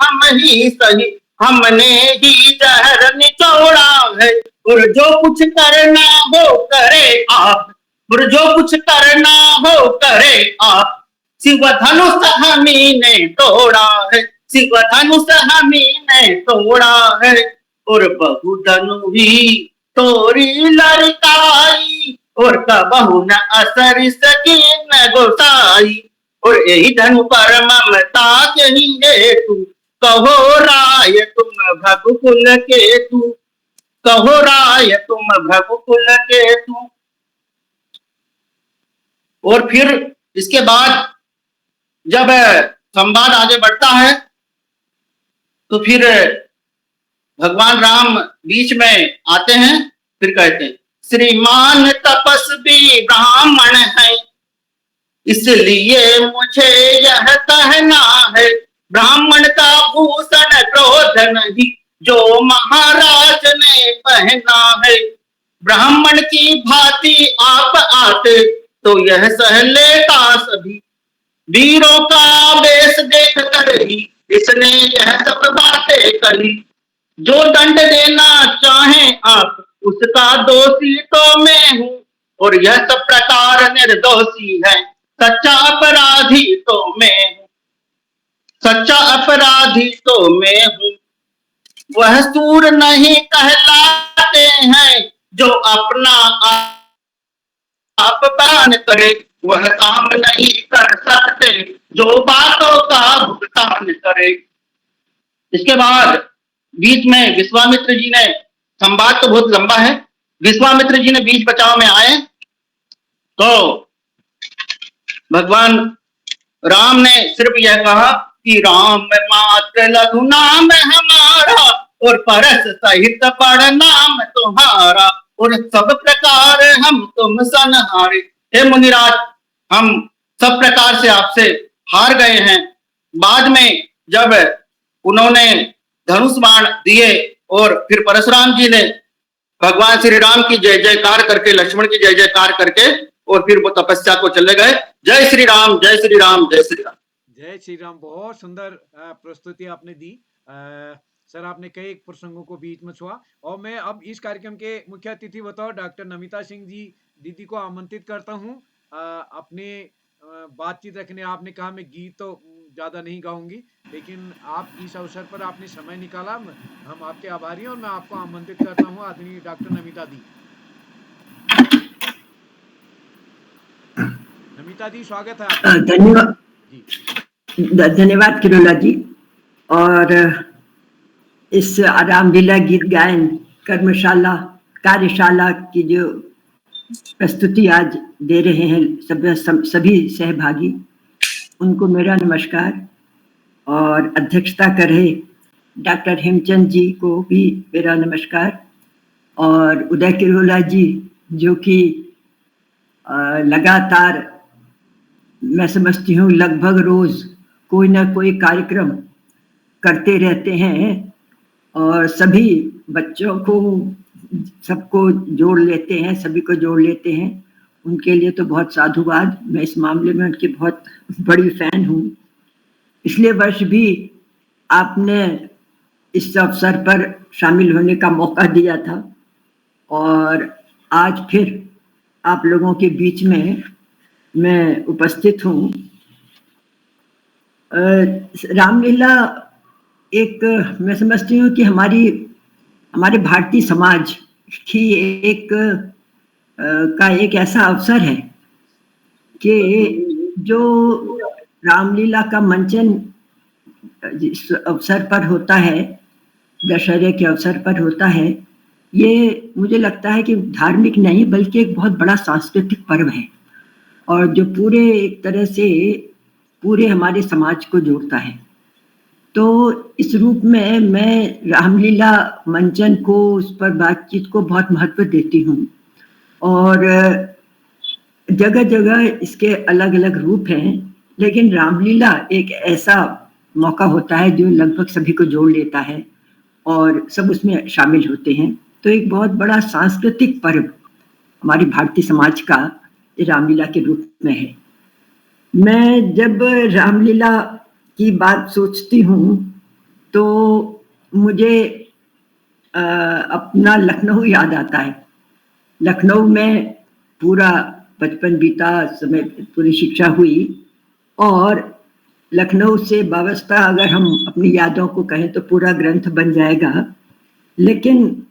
हम ही सही, हमने ही जहर निचोड़ा है। और जो कुछ करना हो करे आप, और जो कुछ करना हो करे आप, शिव धनुष हमी ने तोड़ा है, शिव धनुष हमी ने तोड़ा है। और बहु धनु ही तोरी लड़काई, और कबहु न असर सकी न गोसाई। और यही धनु पर ममता कही हेतु, कहो राय तुम भगुकुल केतु, कहो राय तुम भगुकुल केतु। और फिर इसके बाद जब संवाद आगे बढ़ता है तो फिर भगवान राम बीच में आते हैं। फिर कहते हैं श्रीमान तपस्वी ब्राह्मण है, इसलिए मुझे यह कहना है। ब्राह्मण का भूषण क्रोध नहीं, जो महाराज ने पहना है। ब्राह्मण की भांति आप आते तो यह सह लेता सभी। वीरों का वेश देख कर ही इसने यह सब बातें कही। जो दंड देना चाहे आप, उसका दोषी तो मैं हूँ, और यह सब प्रकार निर्दोषी है। सच्चा अपराधी तो मैं हूँ, सच्चा अपराधी तो मैं हूँ। वह सूर नहीं कहलाते हैं जो अपना आप दान करे वह काम नहीं कर सकते जो बातों का भुगतान करे। इसके बाद बीच में विश्वामित्र जी ने, संवाद तो बहुत लंबा है, विश्वामित्र जी ने बीच बचाव में आए तो भगवान राम ने सिर्फ यह कहा कि राम मात्र लघु नाम हमारा और परस सहित बड़ नाम तुम्हारा और सब प्रकार हम तुम सनहारे। हे मुनिराज, हम सब प्रकार से आपसे हार गए हैं। बाद में जब उन्होंने धनुष बाण दिए और फिर परशुराम जी ने भगवान श्री राम की जय जयकार करके, लक्ष्मण की जय जयकार करके और फिर वो तपस्या को चले गए। जय श्री राम, जय श्री राम, जय श्री राम। जय श्री राम। बहुत सुंदर प्रस्तुति आपने दी। सर, आपने कई प्रसंगों को बीच में छुआ और मैं अब इस कार्यक्रम के मुख्य अतिथि बताओ डॉक्टर नमिता सिंह जी दीदी को आमंत्रित करता हूँ अपने बातचीत रखने। आपने कहा मैं गीत तो ज्यादा नहीं गाऊंगी, लेकिन आप इस अवसर पर आपने समय निकाला, हम आपके आभारी हैं और मैं आपको आमंत्रित करता हूँ आदरणीय डॉक्टर नमिता दी। नमिता जी, स्वागत है आपका। धन्यवाद धन्यवाद किरोला जी। और इस रामलीला गीत गायन कर्मशाला कार्यशाला की जो प्रस्तुति आज दे रहे हैं सभी सहभागी, उनको मेरा नमस्कार। और अध्यक्षता कर रहे डॉक्टर हेमचंद जी को भी मेरा नमस्कार। और उदय किरोला जी जो कि लगातार मैं समझती हूँ लगभग रोज कोई ना कोई कार्यक्रम करते रहते हैं और सभी बच्चों को सबको जोड़ लेते हैं, सभी को जोड़ लेते हैं। उनके लिए तो बहुत साधुवाद। मैं इस मामले में उनकी बहुत बड़ी फैन हूँ। पिछले वर्ष भी आपने इस अवसर पर शामिल होने का मौका दिया था और आज फिर आप लोगों के बीच में मैं उपस्थित हूँ। रामलीला एक, मैं समझती हूँ कि हमारे भारतीय समाज की एक ऐसा अवसर है कि जो रामलीला का मंचन जिस अवसर पर होता है, दशहरे के अवसर पर होता है, ये मुझे लगता है कि धार्मिक नहीं बल्कि एक बहुत बड़ा सांस्कृतिक पर्व है और जो पूरे एक तरह से पूरे हमारे समाज को जोड़ता है। तो इस रूप में मैं रामलीला मंचन को, उस पर बातचीत को बहुत महत्व देती हूँ और जगह जगह इसके अलग अलग रूप हैं, लेकिन रामलीला एक ऐसा मौका होता है जो लगभग सभी को जोड़ लेता है और सब उसमें शामिल होते हैं। तो एक बहुत बड़ा सांस्कृतिक पर्व हमारी भारतीय समाज का रामलीला के रूप में है। मैं जब रामलीला की बात सोचती हूँ तो मुझे अपना लखनऊ याद आता है। लखनऊ में पूरा बचपन बीता, समय पूरी शिक्षा हुई और लखनऊ से वाबस्ता अगर हम अपनी यादों को कहें तो पूरा ग्रंथ बन जाएगा, लेकिन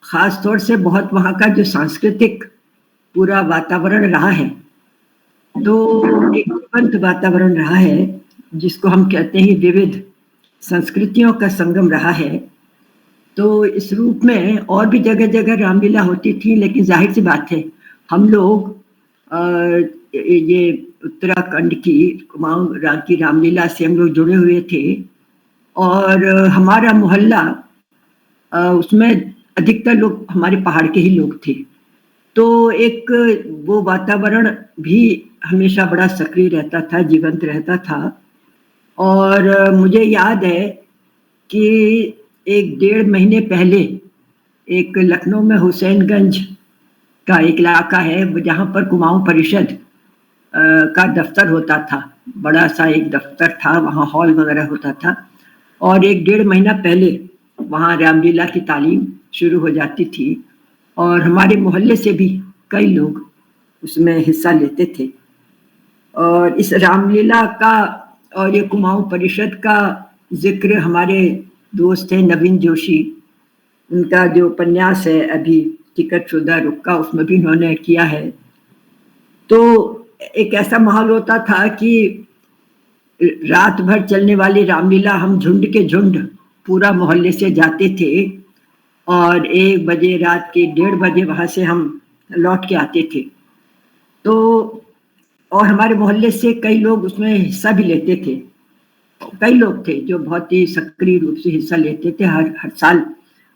ख़ास तौर से बहुत वहाँ का जो सांस्कृतिक पूरा वातावरण रहा है, तो एक जीवंत वातावरण रहा है जिसको हम कहते हैं विविध संस्कृतियों का संगम रहा है। तो इस रूप में और भी जगह जगह रामलीला होती थी, लेकिन जाहिर सी बात है हम लोग ये उत्तराखंड की कुमाऊं की रामलीला से हम लोग जुड़े हुए थे और हमारा मोहल्ला उसमें अधिकतर लोग हमारे पहाड़ के ही लोग थे। तो एक वो वातावरण भी हमेशा बड़ा सक्रिय रहता था, जीवंत रहता था। और मुझे याद है कि 1-1.5 महीने पहले एक लखनऊ में हुसैनगंज का एक इलाका है जहाँ पर कुमाऊं परिषद का दफ्तर होता था, बड़ा सा एक दफ्तर था, वहाँ हॉल वगैरह होता था और 1-1.5 महीना पहले वहाँ रामलीला की तालीम शुरू हो जाती थी और हमारे मोहल्ले से भी कई लोग उसमें हिस्सा लेते थे। और इस रामलीला का और ये कुमाऊं परिषद का जिक्र हमारे दोस्त हैं नवीन जोशी, उनका जो उपन्यास है अभी टिकट शुदा रुक्का उसमें भी उन्होंने किया है। तो एक ऐसा माहौल होता था कि रात भर चलने वाली रामलीला हम झुंड के झुंड पूरा मोहल्ले से जाते थे और 1 बजे रात के 1:30 बजे वहां से हम लौट के आते थे। तो और हमारे मोहल्ले से कई लोग उसमें हिस्सा भी लेते थे। कई लोग थे जो बहुत ही सक्रिय रूप से हिस्सा लेते थे, हर साल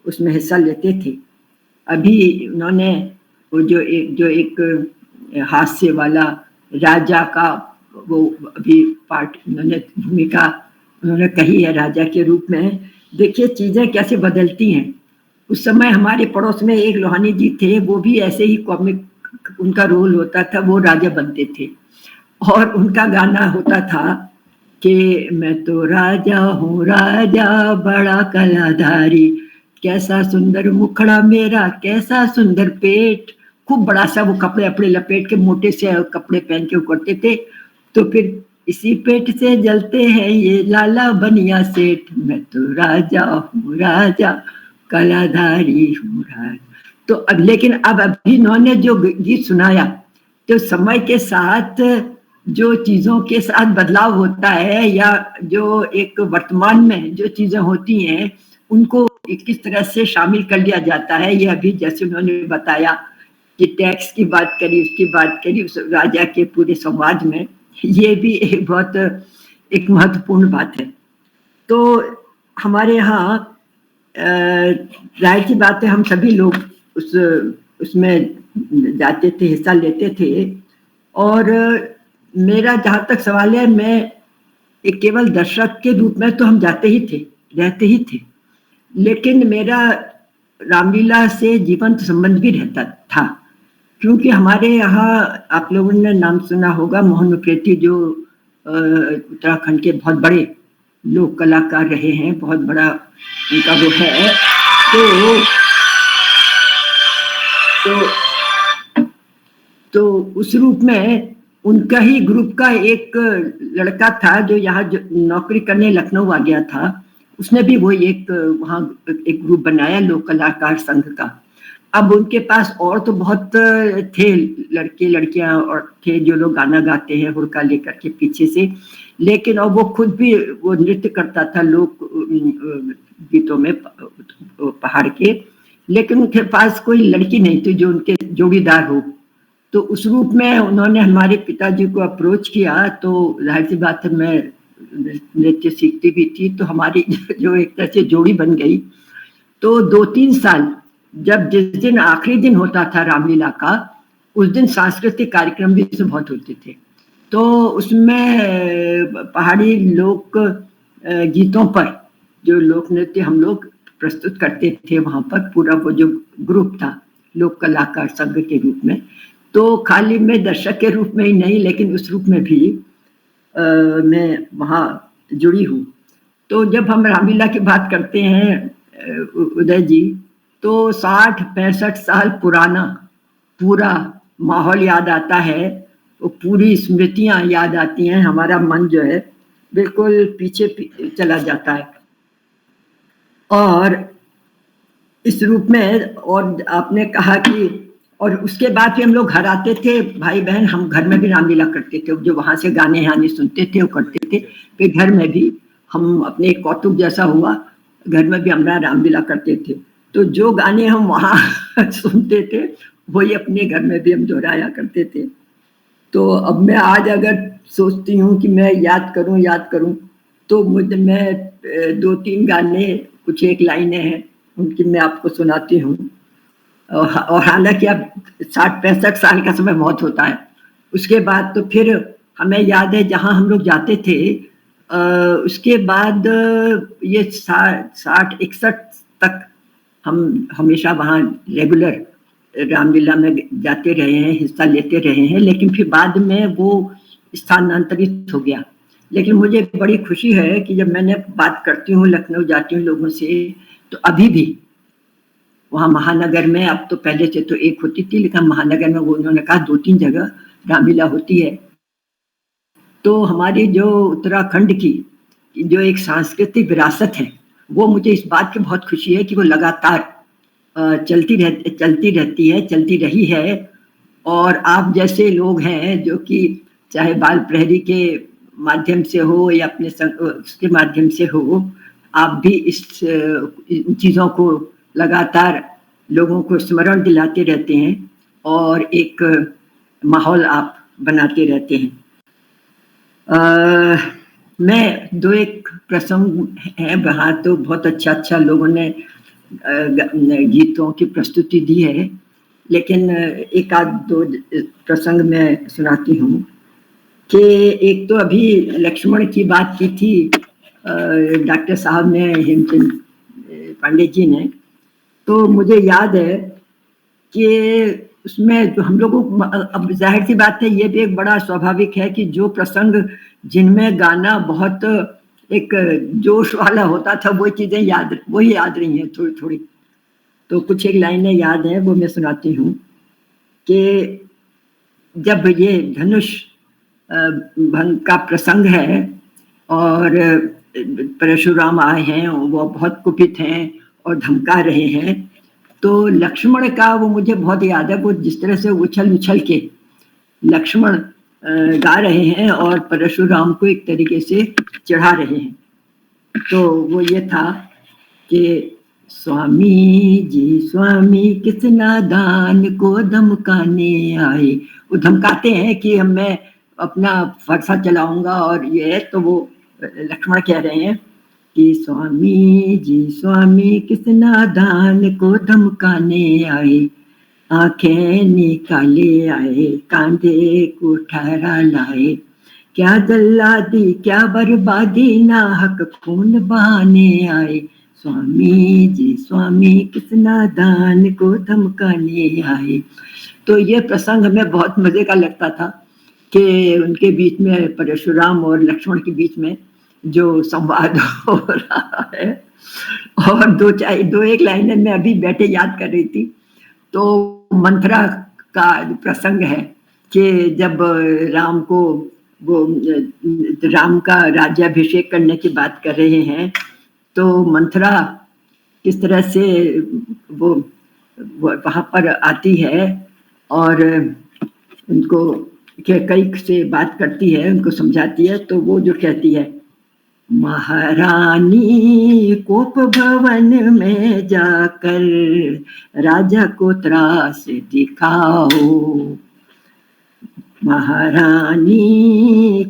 उसमें हिस्सा लेते थे। अभी उन्होंने वो जो एक हास्य वाला राजा का वो अभी पार्ट उन्होंने भूमिका उन्होंने कही है राजा के रूप में। देखिए चीजें कैसे बदलती हैं। उस समय हमारे पड़ोस में एक लोहानी जी थे, वो भी ऐसे ही कॉमिक उनका रोल होता था, वो राजा बनते थे और उनका गाना होता था कि मैं तो राजा हूँ राजा बड़ा कलाधारी, कैसा सुंदर मुखड़ा मेरा कैसा सुंदर पेट। खूब बड़ा सा वो कपड़े अपने लपेट के मोटे से कपड़े पहन के करते थे। तो फिर इसी पेट से जलते हैं ये लाला बनिया सेठ, मैं तो राजा हूँ राजा कलाधारी हूँ राजा। तो अब लेकिन अब अभी इन्होंने जो गीत सुनाया तो समय के साथ जो चीजों के साथ बदलाव होता है या जो एक वर्तमान में जो चीजें होती हैं उनको किस तरह से शामिल कर लिया जाता है। ये अभी जैसे उन्होंने बताया कि टैक्स की बात करी, उसकी बात करी उस राजा के पूरे समाज में, ये भी एक बहुत एक महत्वपूर्ण बात है। तो हमारे यहाँ जाहिर सी बात है हम सभी लोग उसमें जाते थे, हिस्सा लेते थे। और मेरा जहाँ तक सवाल है, मैं एक केवल दर्शक के रूप में तो हम जाते ही थे, रहते ही थे, लेकिन मेरा रामलीला से जीवंत संबंध भी रहता था। क्योंकि हमारे यहाँ आप लोगों ने नाम सुना होगा मोहन उप्रेती, जो उत्तराखंड के बहुत बड़े लोक कलाकार रहे हैं, बहुत बड़ा उनका वो है। तो उस रूप में उनका ही ग्रुप का एक लड़का था जो यहाँ नौकरी करने लखनऊ आ गया था, उसने भी वही एक वहाँ एक ग्रुप बनाया लोक कलाकार संघ का। अब उनके पास और तो बहुत थे लड़के लड़कियां और थे जो लोग गाना गाते हैं हुड़का लेकर के पीछे से, लेकिन और वो खुद भी वो नृत्य करता था लोक गीतों में पहाड़ के, लेकिन उनके पास कोई लड़की नहीं थी जो उनके जोड़ीदार हो। तो उस रूप में उन्होंने हमारे पिताजी को अप्रोच किया। तो जाहिर सी बात है मैं नृत्य सीखती भी थी, तो हमारी जो एक तरह से जोड़ी बन गई। तो 2-3 साल जब जिस दिन आखिरी दिन होता था रामलीला का, उस दिन सांस्कृतिक कार्यक्रम भी बहुत होते थे। तो उसमें पहाड़ी लोक गीतों पर जो लोक नृत्य हम लोग प्रस्तुत करते थे वहाँ पर, पूरा वो जो ग्रुप था लोक कलाकार संघ के रूप में। तो खाली मैं दर्शक के रूप में ही नहीं, लेकिन उस रूप में भी मैं वहाँ जुड़ी हूँ। तो जब हम रामलीला की बात करते हैं उदय जी, तो 60-65 साल पुराना पूरा माहौल याद आता है, वो पूरी स्मृतियां याद आती हैं। हमारा मन जो है बिल्कुल पीछे चला जाता है। और इस रूप में, और आपने कहा कि और उसके बाद फिर हम लोग घर आते थे, भाई बहन हम घर में भी रामलीला करते थे, जो वहां से गाने हाने सुनते थे वो करते थे। फिर घर में भी हम अपने एक कौतुक जैसा हुआ, घर में भी हम रामलीला करते थे। तो जो गाने हम वहाँ सुनते थे वही अपने घर में भी हम दोहराया करते थे। तो अब मैं आज अगर सोचती हूँ कि मैं याद करूँ तो मैं 2-3 गाने, कुछ एक लाइनें हैं उनकी मैं आपको सुनाती हूँ। और हालांकि अब 60-65 साल का समय बहुत होता है। उसके बाद तो फिर हमें याद है जहाँ हम लोग जाते थे, उसके बाद ये 60-61 तक हम हमेशा वहाँ रेगुलर रामलीला में जाते रहे हैं, हिस्सा लेते रहे हैं। लेकिन फिर बाद में वो स्थानांतरित हो गया। लेकिन मुझे बड़ी खुशी है कि जब मैंने बात करती हूँ, लखनऊ जाती हूँ लोगों से, तो अभी भी वहाँ महानगर में, अब तो पहले से तो एक होती थी, लेकिन महानगर में वो उन्होंने कहा 2-3 जगह रामलीला होती है। तो हमारी जो उत्तराखंड की जो एक सांस्कृतिक विरासत है, वो मुझे इस बात की बहुत खुशी है कि वो लगातार चलती रहती है, चलती रही है। और आप जैसे लोग हैं जो कि चाहे बाल प्रहरी के माध्यम से हो या अपने उसके माध्यम से हो, आप भी इन चीज़ों को लगातार लोगों को स्मरण दिलाते रहते हैं और एक माहौल आप बनाते रहते हैं। मैं 2-1 प्रसंग हैं वहाँ, तो बहुत अच्छा लोगों ने गीतों की प्रस्तुति दी है, लेकिन एक आध 2 प्रसंग मैं सुनाती हूँ कि एक तो अभी लक्ष्मण की बात की थी डॉक्टर साहब ने, हेमचंद पांडे जी ने, तो मुझे याद है कि उसमें जो हम लोगों को, अब जाहिर सी बात है, ये भी एक बड़ा स्वाभाविक है कि जो प्रसंग जिनमें गाना बहुत एक जोश वाला होता था, वो चीज़ें वही याद रही हैं थोड़ी-थोड़ी। तो कुछ एक लाइनें याद हैं, वो मैं सुनाती हूँ कि जब ये धनुष भंग का प्रसंग है और परशुराम आए हैं, वो बहुत कुपित हैं और धमका रहे हैं, तो लक्ष्मण का वो मुझे बहुत याद है, वो जिस तरह से उछल के लक्ष्मण गा रहे हैं और परशुराम को एक तरीके से चढ़ा रहे हैं। तो वो ये था कि स्वामी जी स्वामी किस नादान को धमकाने आए। वो धमकाते हैं कि मैं अपना फरसा चलाऊंगा और ये है, तो वो लक्ष्मण कह रहे हैं कि स्वामी जी स्वामी किस नादान को धमकाने आए, आंखें निकाले आए कांधे को ठहरा लाए, क्या जल्लादी क्या बर्बादी नाहक खून बहाने आए, स्वामी जी स्वामी किस नादान को धमकाने आए। तो ये प्रसंग हमें बहुत मजे का लगता था कि उनके बीच में, परशुराम और लक्ष्मण के बीच में जो संवाद हो रहा है। और 2-1 लाइनें मैं अभी बैठे याद कर रही थी। तो मंथरा का प्रसंग है कि जब राम को वो राम का राज्याभिषेक करने की बात कर रहे हैं, तो मंथरा किस तरह से वो वहाँ पर आती है और उनको कई से बात करती है, उनको समझाती है। तो वो जो कहती है, महारानी कोप भवन में जाकर राजा को त्रास दिखाओ, महारानी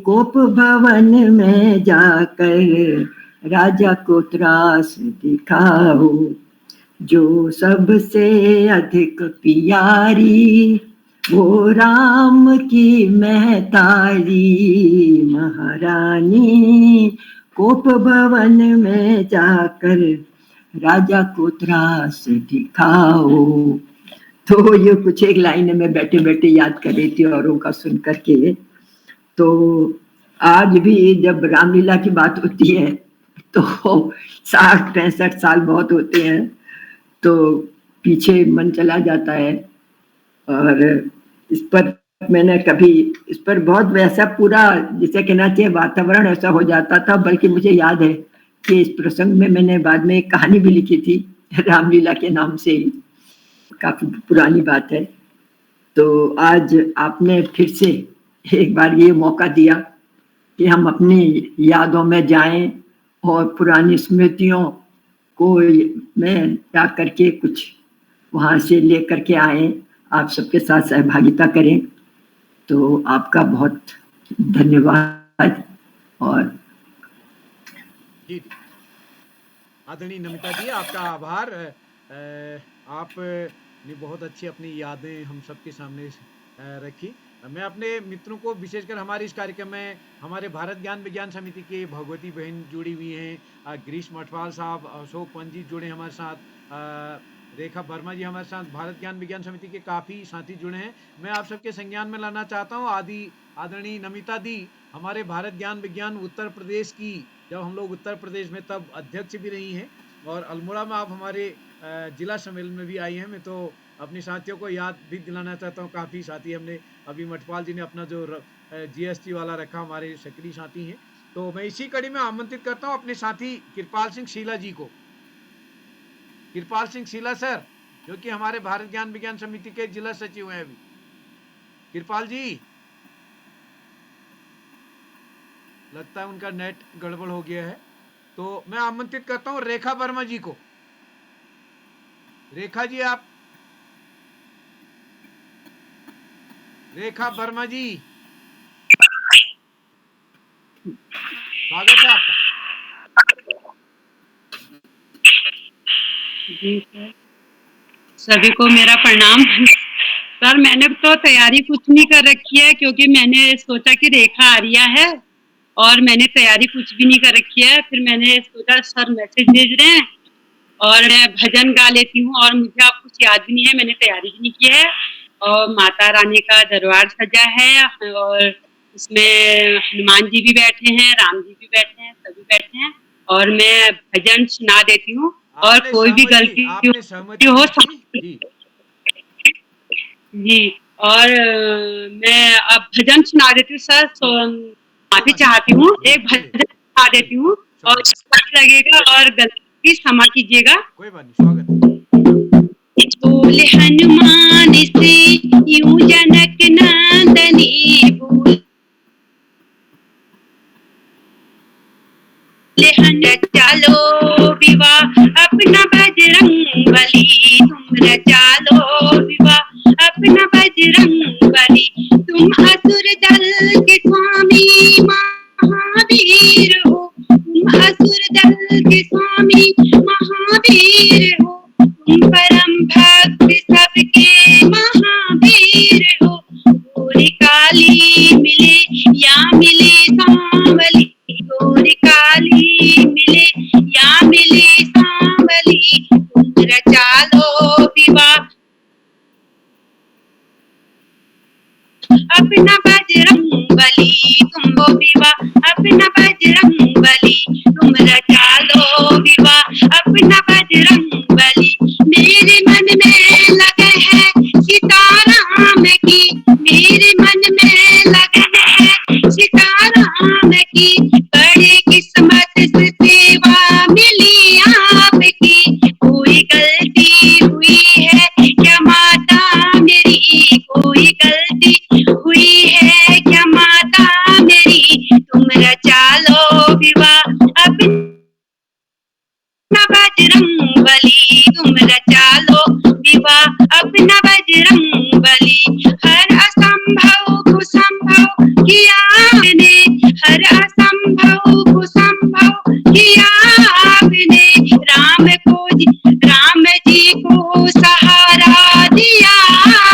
कोप भवन में जाकर राजा को त्रास दिखाओ, जो सबसे अधिक प्यारी वो राम की महतारी, महारानी कोप भवन में जाकर राजा को त्रास दिखाओ। तो ये कुछ एक लाइन में बैठे बैठे याद कर रही थी औरों का सुन करके। तो आज भी जब रामलीला की बात होती है तो 60-65 साल बहुत होते हैं, तो पीछे मन चला जाता है। और इस पर मैंने कभी इस पर बहुत वैसा पूरा जिसे कहना चाहिए वातावरण ऐसा हो जाता था, बल्कि मुझे याद है कि इस प्रसंग में मैंने बाद में एक कहानी भी लिखी थी रामलीला के नाम से ही, काफी पुरानी बात है। तो आज आपने फिर से एक बार ये मौका दिया कि हम अपनी यादों में जाएं और पुरानी स्मृतियों को में जा करके कुछ वहाँ से ले करके आए, आप सबके साथ सहभागिता करें। तो आपका बहुत धन्यवाद। और जी आदरणीय नमिता जी, आपका आभार। आपने बहुत अच्छी अपनी यादें हम सबके सामने रखी। मैं अपने मित्रों को, विशेषकर हमारे इस कार्यक्रम में हमारे भारत ज्ञान विज्ञान समिति के भगवती बहन जुड़ी हुई हैं, गिरीश मठवाल साहब, अशोक पंत जी जुड़े हमारे साथ, रेखा वर्मा जी हमारे साथ, भारत ज्ञान विज्ञान समिति के काफ़ी साथी जुड़े हैं। मैं आप सबके संज्ञान में लाना चाहता हूँ आदरणीय नमिता दी हमारे भारत ज्ञान विज्ञान उत्तर प्रदेश की, जब हम लोग उत्तर प्रदेश में तब अध्यक्ष भी रही हैं, और अल्मोड़ा में आप हमारे जिला सम्मेलन में भी आई हैं। मैं तो अपने साथियों को याद भी दिलाना चाहता हूँ, काफ़ी साथी हमने, अभी मठपाल जी ने अपना जो GST वाला रखा, हमारे सक्रिय साथी हैं। तो मैं इसी कड़ी में आमंत्रित करता हूँ अपने साथी कृपाल सिंह शीला जी को। कृपाल सिंह शीला सर, जो कि हमारे भारत ज्ञान विज्ञान समिति के जिला सचिव हैं अभी। कृपाल जी, लगता है उनका नेट गड़बड़ हो गया है, तो मैं आमंत्रित करता हूं रेखा वर्मा जी को। रेखा जी, आप, रेखा वर्मा जी, स्वागत है आपका। जी सर, सभी को मेरा प्रणाम। सर, मैंने तो तैयारी कुछ नहीं कर रखी है, क्योंकि मैंने सोचा कि रेखा आर्या है और मैंने तैयारी कुछ भी नहीं कर रखी है। फिर मैंने सोचा सर मैसेज भेज रहे हैं और मैं भजन गा लेती हूँ, और मुझे अब कुछ याद भी नहीं है, मैंने तैयारी भी नहीं की है। और माता रानी का दरबार सजा है और उसमें हनुमान जी भी बैठे हैं, राम जी भी बैठे हैं, सभी बैठे हैं, और मैं भजन सुना देती हूँ। और कोई भी गलती हो जी, जी, और मैं अब भजन सुना देती हूँ सर, माफी चाहती हूँ। एक भजन सुना देती हूँ और अच्छा लगेगा और गलती क्षमा कीजिएगा। कोई बात नहीं, स्वागत। बोले हनुमान से यूं जनक नंदनी, बोले चालो विवाह अपना बजरंग बली, तुम रचालो विवाह अपना बजरंग बली। तुम असुर दल के स्वामी महावीर हो, तुम असुर दल के स्वामी महावीर हो, तुम परम भक्त सबके महावीर हो। गोरी काली मिले या मिले सांवली, गोरी काली मिले या मिले सांवली, तुम रचालो विवाह अपना बजरंग बली, तुम वो विवाह अपना बजरंग बली, तुम रचालो विवाह अपना बजरंग बली। मेरे मन में लगे है सीताराम की, मेरे मन में लगे है सीताराम की, बड़ी किस्मत से सेवा मिली आपकी। कोई गलती हुई है क्या माता मेरी, कोई गलती हुई है क्या माता मेरी, तुम रचालो विवाह अपना बजरंग बली, तुम रचालो विवाह अपना बजरंग बली। हर असंभव को संभव किया आपने, हर असंभव को संभव किया आपने, राम जी को सहारा दिया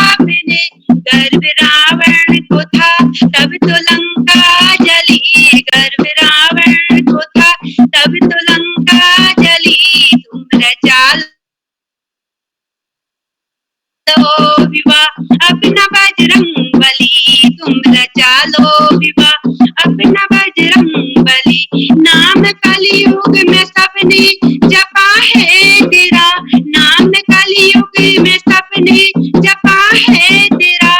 आपने। गर्भ रावण को था तब तो लंका जली, गर्भ रावण को था तब तो लंका जली, तुम रचालो विवाह अपना बजरंग बली, तुम रचालो विवाह अपना बजरंग बली। नाम कलयुग में सबने जपा है तेरा, नाम कलयुग में सबने जपा है तेरा,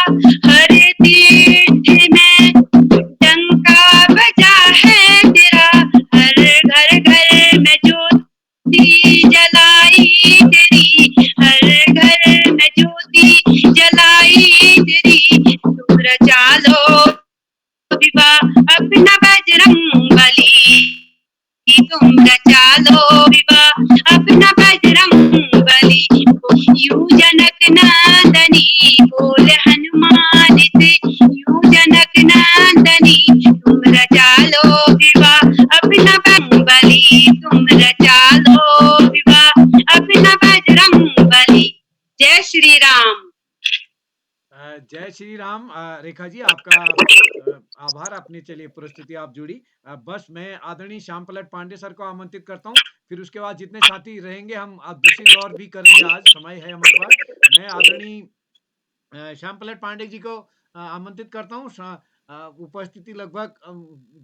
हर तीर्थ में डंका बजा है तेरा, हर घर घर में ज्योति जलाई तेरी, हर घर में ज्योति जलाई तेरी, तुम रचालो विवाह अपना बजरंग बली, तुम रचालो विवाह अपना बजरंग बली। यूं जनक नंदनी बोले हनुमान से, यूं जनक नंदनी तुम रचालो विवाह अपना बजरंग बली, तुम रचालो विवाह अपना बजरंग बली। जय श्री राम। जय श्री राम। रेखा जी, आपका आभार। अपनी चलिए परिस्थिति आप जुड़ी। बस मैं आदरणीय श्याम पलट पांडे सर को आमंत्रित करता हूँ, फिर उसके बाद जितने साथी रहेंगे हम अब दूसरी दौर भी करेंगे, आज समय है हमारे पास। मैं आदरणीय श्याम पलट पांडे जी को आमंत्रित करता हूँ। उपस्थिति लगभग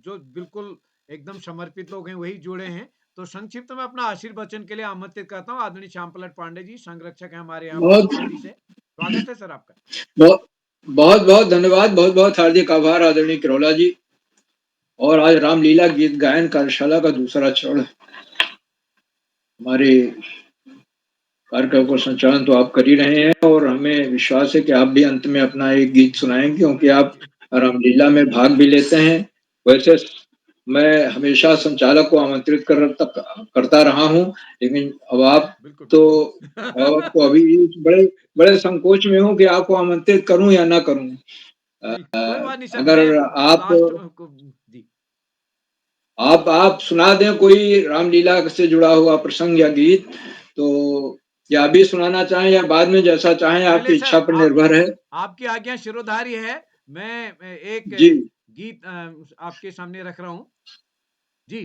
जो बिल्कुल एकदम समर्पित लोग हैं वही जुड़े हैं, तो संक्षिप्त में अपना आशीर्वचन के लिए आमंत्रित करता हूँ। आदरणीय श्याम पलट पांडे जी संरक्षक है हमारे यहाँ दिल्ली से, स्वागत है सर आपका। बहुत बहुत धन्यवाद, बहुत बहुत हार्दिक आभार आदरणीय किरोला जी। और आज रामलीला गीत गायन कार्यशाला का दूसरा चरण हमारे कार्यक्रम को संचालन तो आप कर ही रहे हैं और हमें विश्वास है कि आप भी अंत में अपना एक गीत सुनाएंगे, क्योंकि आप रामलीला में भाग भी लेते हैं। वैसे मैं हमेशा संचालक को आमंत्रित करता रहा हूं, लेकिन अब आप बिल्कुल तो बिल्कुल आपको अभी बड़े बड़े संकोच में हूं कि आपको आमंत्रित करूं या ना करूं। नहीं कोई बात नहीं सर, अगर मैं आप लास्ट में को जी आप सुना दें कोई रामलीला से जुड़ा हुआ प्रसंग या गीत, तो या अभी सुनाना चाहें या बाद में, जैसा चाहें, आपकी पहले इच्छा सर पर निर्भर है। आपकी आज्ञा शिरोधार्य है। मैं एक जी, गीत आपके सामने रख रहा हूँ जी।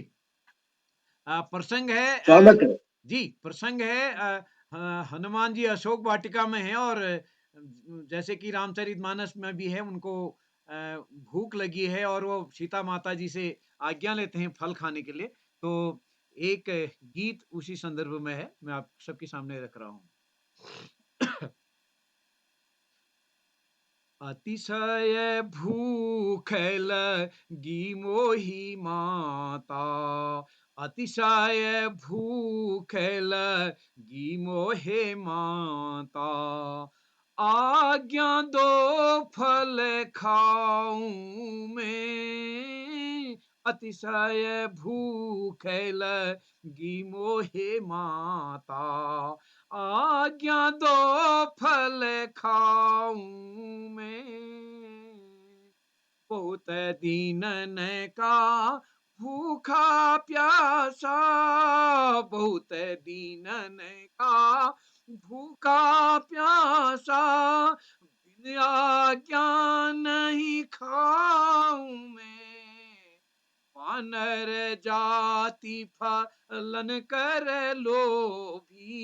प्रसंग है स्वागत है। जी, प्रसंग है हनुमान जी अशोक वाटिका में है और जैसे कि रामचरितमानस में भी है, उनको भूख लगी है और वो सीता माता जी से आज्ञा लेते हैं फल खाने के लिए। तो एक गीत उसी संदर्भ में है, मैं आप सबके सामने रख रहा हूँ। अतिशय भूख लगी मोहि माता, अतिशय भूख लगी मोहे माता, आज्ञा दो फल खाऊं मैं, अतिशय भूख लगी मोहे माता, आज्ञा दो फल खाऊं मैं, बहुत दीनन का भूखा प्यासा, बहुत दीनन का भूखा प्यासा, बिन आज्ञा नहीं खाऊं मैं, वानर जाति फलन कर लोभी,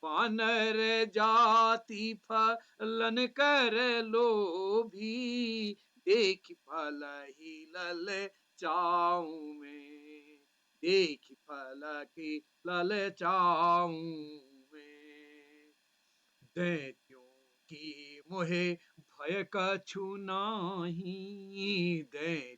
वानर जाति फलन कर लोभी, देख फल ही लल चाऊं मैं, देख फल की लल चाऊं मैं, दैत्यों की मोहे भय कछु नाही, दैत्यों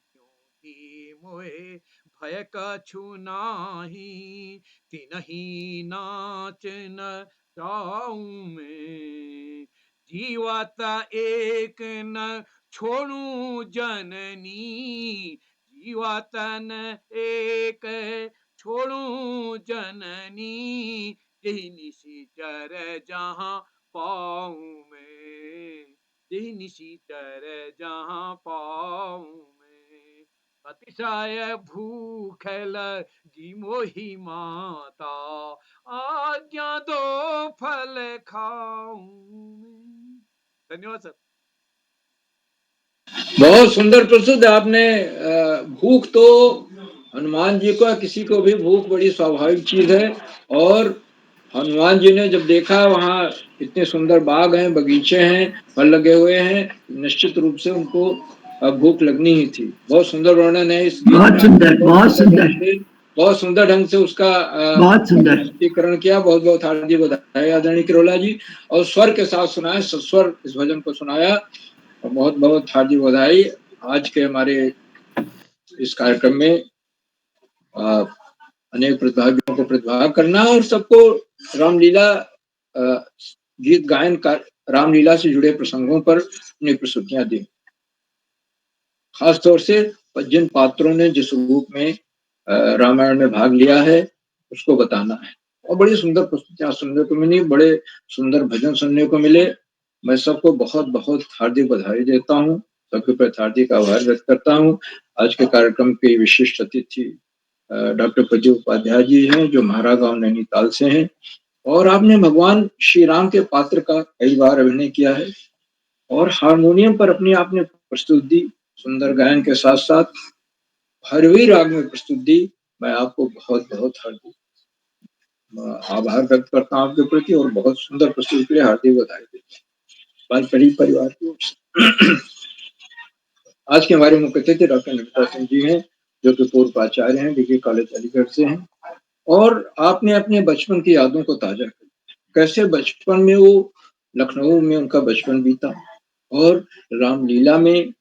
की मोहे भय कछु नाही, तिनहि नाच न चाऊं मैं, जीवत एक न छोड़ू जननी, जीवतन एक छोड़ू जननी, यही निशिचर जहाँ पाऊं मैं, यही निशिचर जहाँ पाऊं मैं, अतिशय भूख लगी मोहि माता, आज्ञा दो फल खाऊं मैं। धन्यवाद सर। बहुत सुंदर प्रस्तुत है आपने। भूख तो हनुमान जी को, किसी को भी भूख बड़ी स्वाभाविक चीज है, और हनुमान जी ने जब देखा वहाँ इतने सुंदर बाग हैं, बगीचे हैं, फल लगे हुए हैं, निश्चित रूप से उनको भूख लगनी ही थी। बहुत सुंदर वर्णन है इस गीत बहुत का, सुंदर, बहुत सुंदर, बहुत सुंदर ढंग से उसका बहुत सुंदर। प्रस्तुतीकरण किया। बहुत बहुत हार्दिक बधाई आदरणीय किरोला जी, और स्वर के साथ सुनाया, सस्वर इस भजन को सुनाया, और बहुत बहुत हार्दिक बधाई। आज के हमारे इस कार्यक्रम में अनेक प्रतिभागियों को प्रतिभाग करना और सबको रामलीला गीत गायन का, रामलीला से जुड़े प्रसंगों पर अपनी प्रस्तुतियां दी। खासतौर से जिन पात्रों ने जिस रूप में रामायण में भाग लिया है उसको बताना है, और बड़ी सुंदर प्रस्तुतियां सुनने को मिली, बड़े सुंदर भजन सुनने को मिले। मैं सबको बहुत बहुत हार्दिक बधाई देता हूँ, सबके प्रति हार्दिक आभार व्यक्त करता हूँ। आज के कार्यक्रम के विशिष्ट अतिथि डॉक्टर प्रदीप उपाध्याय जी हैं, जो महारा गांव नैनीताल से हैं, और आपने भगवान श्री राम के पात्र का कई बार अभिनय किया है, और हारमोनियम पर अपनी आपने प्रस्तुति दी, सुंदर गायन के साथ साथ भैरवी राग में प्रस्तुति दी। मैं आपको बहुत बहुत हार्दिक आभार व्यक्त करता हूँ आपके प्रति, और बहुत सुंदर प्रस्तुति के लिए हार्दिक बधाई देता हूँ परिवार की ओर से। आज के हमारे मुख्य अतिथि डॉक्टर नमिता सिंह जी हैं, जो कि पूर्व प्राचार्य हैं, डिग्री कॉलेज अलीगढ़ से हैं, और आपने अपने बचपन की यादों को ताजा किया। कैसे बचपन में वो लखनऊ में उनका बचपन बीता, और रामलीला में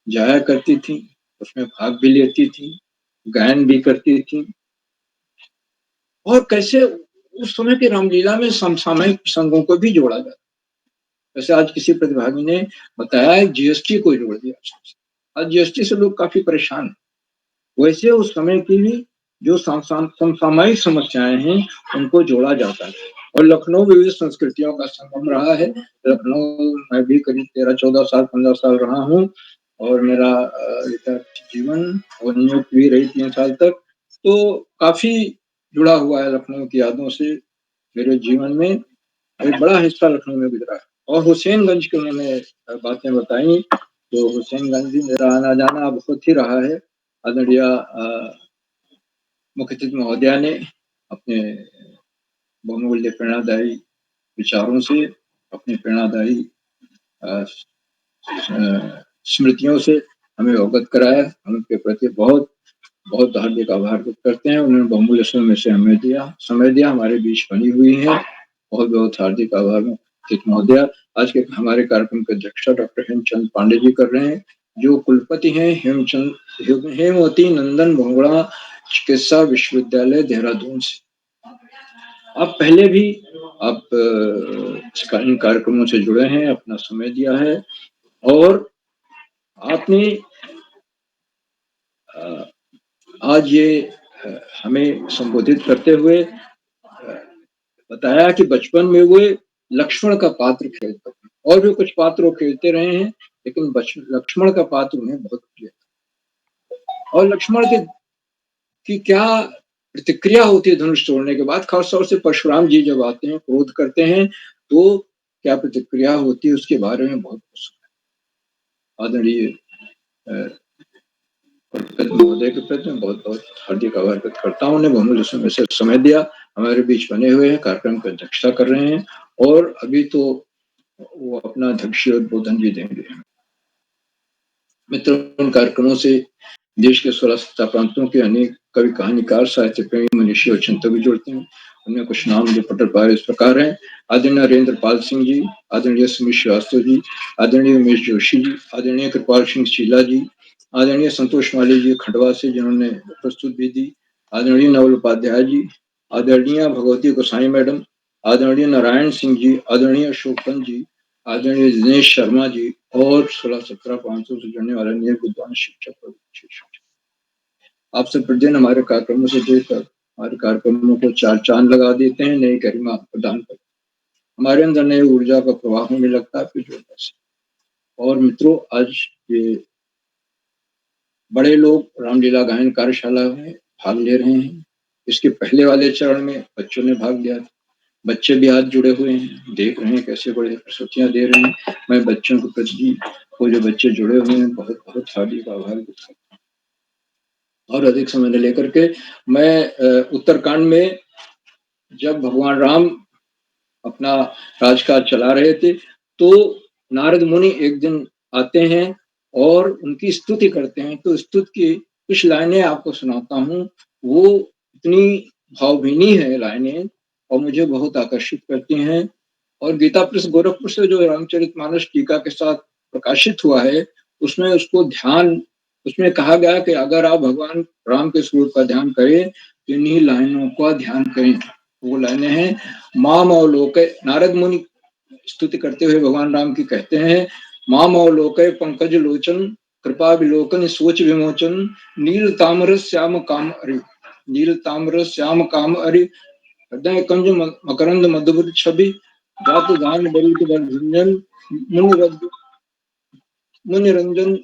जाया करती थी, उसमें भाग भी लेती थी, गायन भी करती थी, और कैसे उस समय की रामलीला में समसामयिक प्रसंगों को भी जोड़ा जाता। जैसे आज किसी प्रतिभागी ने बताया जीएसटी को जोड़ दिया। आज जीएसटी से लोग काफी परेशान हैं। वैसे उस समय की भी जो समसामयिक समस्याएं हैं उनको जोड़ा जाता है। और लखनऊ विविध संस्कृतियों का संगम रहा है। लखनऊ मैं भी करीब 13-14 साल 15 साल रहा हूँ और मेरा जीवन नियुक्त भी रही 3 साल तक, तो काफी जुड़ा हुआ है लखनऊ की यादों से। मेरे जीवन में एक बड़ा हिस्सा लखनऊ में गुजरा है। और हुसैनगंज की उन्होंने बातें बताई, तो हुसैनगंज भी मेरा आना जाना बहुत ही रहा है। आदरणीय मुख्य अतिथि महोदया ने अपने बहुमूल्य प्रेरणादायी विचारों से, अपनी प्रेरणादायी स्मृतियों से हमें अवगत कराया। हम उनके प्रति बहुत बहुत हार्दिक आभार व्यक्त करते हैं। उन्होंने बहुमूल्य समय से हमें समय दिया, हमारे बीच बनी हुई है। बहुत बहुत हार्दिक आभार महोदया। आज के हमारे कार्यक्रम के अध्यक्षता डॉक्टर हेमचंद पांडे जी कर रहे हैं, जो कुलपति हैं हेमवती नंदन भोंगड़ा चिकित्सा विश्वविद्यालय देहरादून से। आप पहले भी आप इन कार्यक्रमों से जुड़े हैं, अपना समय दिया है और आपने आज ये हमें संबोधित करते हुए बताया कि बचपन में वो लक्ष्मण का पात्र खेलते थे और भी कुछ पात्र खेलते रहे हैं, लेकिन लक्ष्मण का पात्र उन्हें बहुत प्रिय था। और लक्ष्मण की क्या प्रतिक्रिया होती है धनुष तोड़ने के बाद, खासतौर से परशुराम जी जब आते हैं, क्रोध करते हैं, तो क्या प्रतिक्रिया होती है उसके बारे में बहुत कुछ आदरणीय महोदय के प्रति मैं बहुत बहुत हार्दिक आभार व्यक्त करता हूँ। उन्हें बहुमूल्य समय दिया, हमारे बीच बने हुए हैं, कार्यक्रम की अध्यक्षता कर रहे हैं और अभी तो वो अपना अध्यक्षीय उद्बोधन भी देंगे। मित्रों, उन कार्यक्रमों से देश के 16 प्रांतों के अनेक कवि, कहानीकार, साहित्य प्रेमी, मनीषी और चिंतक भी जुड़ते हैं। उनमें कुछ नाम जो पटल पर इस प्रकार हैं: आदरणीय नरेंद्र पाल सिंह जी, आदरणीय सुमित श्रीवास्तव जी, आदरणीय उमेश जोशी जी, आदरणीय कृपाल सिंह शीला जी, आदरणीय संतोष माली जी खंडवा से जिन्होंने प्रस्तुत भी दी, आदरणीय नवल उपाध्याय जी, आदरणीय भगवती गोसाई मैडम, आदरणीय नारायण सिंह जी, आदरणीय अशोक पंत जी, आदरणीय दिनेश शर्मा जी और 16-17 से जुड़ने वाले अनेक विद्वान शिक्षक। आप सब प्रतिदिन हमारे कार्यक्रमों से जुड़कर हमारे कार्यक्रमों को 4 चांद लगा देते हैं, नई गरिमा प्रदान करते हैं। हमारे अंदर नई ऊर्जा का प्रवाह होने लगता है फिर जोड़ने से। और मित्रों, आज ये बड़े लोग रामलीला गायन कार्यशाला में भाग ले रहे हैं। इसके पहले वाले चरण में बच्चों ने भाग लिया। बच्चे भी आज जुड़े हुए हैं, देख रहे हैं कैसे बड़े प्रस्तुतियां दे रहे हैं। मैं बच्चों के प्रति वो जो बच्चे जुड़े हुए हैं बहुत बहुत हार्दिक आभार व्यक्त करता हूँ। और अधिक समय न लेकर के मैं उत्तरकांड में जब भगवान राम अपना राजकाज चला रहे थे, तो नारद मुनि एक दिन आते हैं और उनकी स्तुति करते हैं। तो स्तुति की कुछ लाइनें आपको सुनाता हूँ। वो इतनी भावभीनी है लाइनें और मुझे बहुत आकर्षित करती हैं। और गीता प्रेस गोरखपुर से जो रामचरितमानस टीका के साथ प्रकाशित हुआ है, उसमें उसमें कहा गया कि अगर आप भगवान राम के स्वरूप का ध्यान करें तो इन्हीं लाइनों का ध्यान करें। वो लाइनें हैं: माम अवलोके, नारद मुनि स्तुति करते हुए भगवान राम की कहते हैं, माम अवलोके पंकज लोचन कृपा विलोकन सोच विमोचन नील ताम्र श्याम काम अरि, नील ताम्र श्याम काम अरि हृदय कंज मकरंद मधुर छवि जात दान बरुद बरभंजन मुनि रंजन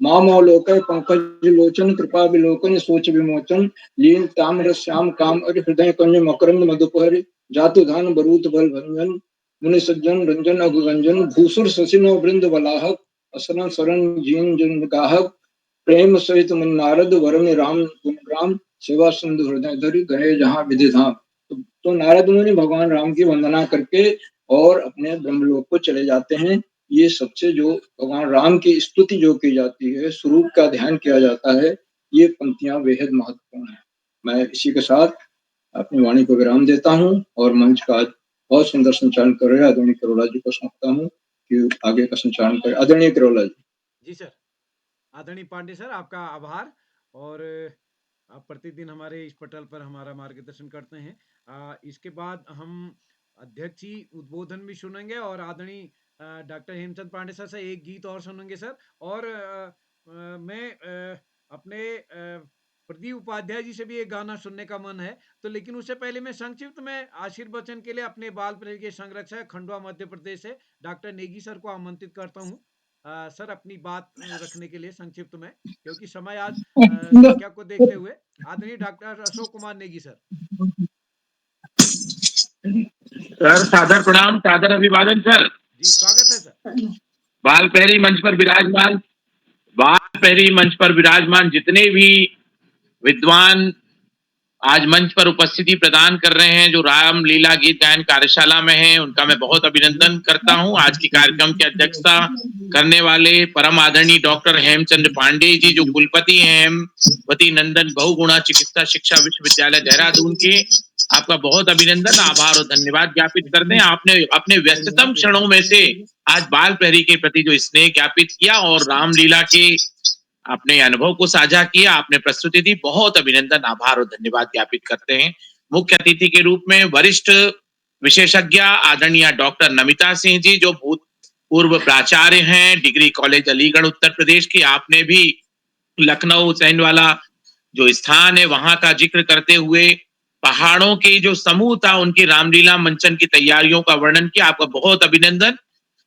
मामलोकय पंकज लोचन कृपा विलोकन सोच विमोचन लीन ताम्र श्याम काम अरि हृदय कंज मकरंद मधुपर जातु धान बरूत बल भंजन मुनि सज्जन रंजन अगुरंजन भूसुर ससिन वृंद वलाहक असरण शरण जीन जन गाहक प्रेम सहित मन नारद वरण राम गुणग्राम सेवा सिंधु हृदय धरि गए जहाँ विधि धाम। तो नारद मुनि भगवान राम की वंदना करके और अपने ब्रह्मलोक को चले जाते हैं। ये सबसे जो भगवान राम की स्तुति जो की जाती है, स्वरूप का ध्यान किया जाता है, ये पंक्तियां बेहद महत्वपूर्ण है। मैं इसी के साथ अपनी वाणी को विराम देता हूँ और मंच का आज बहुत सुंदर संचालन कर रहे आदरणीय करोला जी को सौंपता हूँ कि आगे का संचालन करें। आदरणीय करोला जी। जी सर। आदरणीय पांडे सर, आपका आभार। और आप प्रतिदिन हमारे इस पटल पर हमारा मार्गदर्शन करते हैं। इसके बाद हम अध्यक्ष जी उद्बोधन भी सुनेंगे और आदरणीय डॉक्टर हेमचंद पांडे सर से एक गीत और सुनेंगे सर। और मैं अपने प्रदीप उपाध्याय जी से भी एक गाना सुनने का मन है। तो लेकिन उससे पहले मैं संक्षिप्त में आशीर्वचन के लिए अपने बाल प्रेमी के संरक्षक खंडवा मध्य प्रदेश से डॉक्टर नेगी सर को आमंत्रित करता हूँ सर अपनी बात रखने के लिए संक्षिप्त में, क्योंकि समय आज संख्या को देखते हुए। आदरणीय doctor Ashok Kumar Negi sir. Sir सादर प्रणाम, सादर अभिवादन सर। जी स्वागत है सर। बाल पहरी मंच पर विराजमान जितने भी विद्वान आज मंच पर उपस्थिति प्रदान कर रहे हैं, जो रामलीला गीत गायन कार्यशाला में हैं, उनका मैं बहुत अभिनंदन करता हूं। आज के कार्यक्रम की अध्यक्षता करने वाले परम आदरणीय डॉक्टर हेमचंद पांडे जी, जो कुलपति हैं हेमवती नंदन बहुगुणा चिकित्सा शिक्षा विश्वविद्यालय देहरादून के, आपका बहुत अभिनंदन, आभार और धन्यवाद ज्ञापित करते हैं। आपने अपने व्यस्ततम क्षणों में से आज बाल पहरी के प्रति जो स्नेह ज्ञापित किया और रामलीला के अपने अनुभव को साझा किया, आपने प्रस्तुति दी, बहुत अभिनंदन, आभार और धन्यवाद ज्ञापित करते हैं। मुख्य अतिथि के रूप में वरिष्ठ विशेषज्ञ आदरणीय डॉक्टर नमिता सिंह जी, जो पूर्व प्राचार्य हैं डिग्री कॉलेज अलीगढ़ उत्तर प्रदेश की। आपने भी लखनऊ सैन वाला जो स्थान है वहां का जिक्र करते हुए पहाड़ों के जो समूह था उनकी रामलीला मंचन की तैयारियों का वर्णन किया, आपका बहुत अभिनंदन।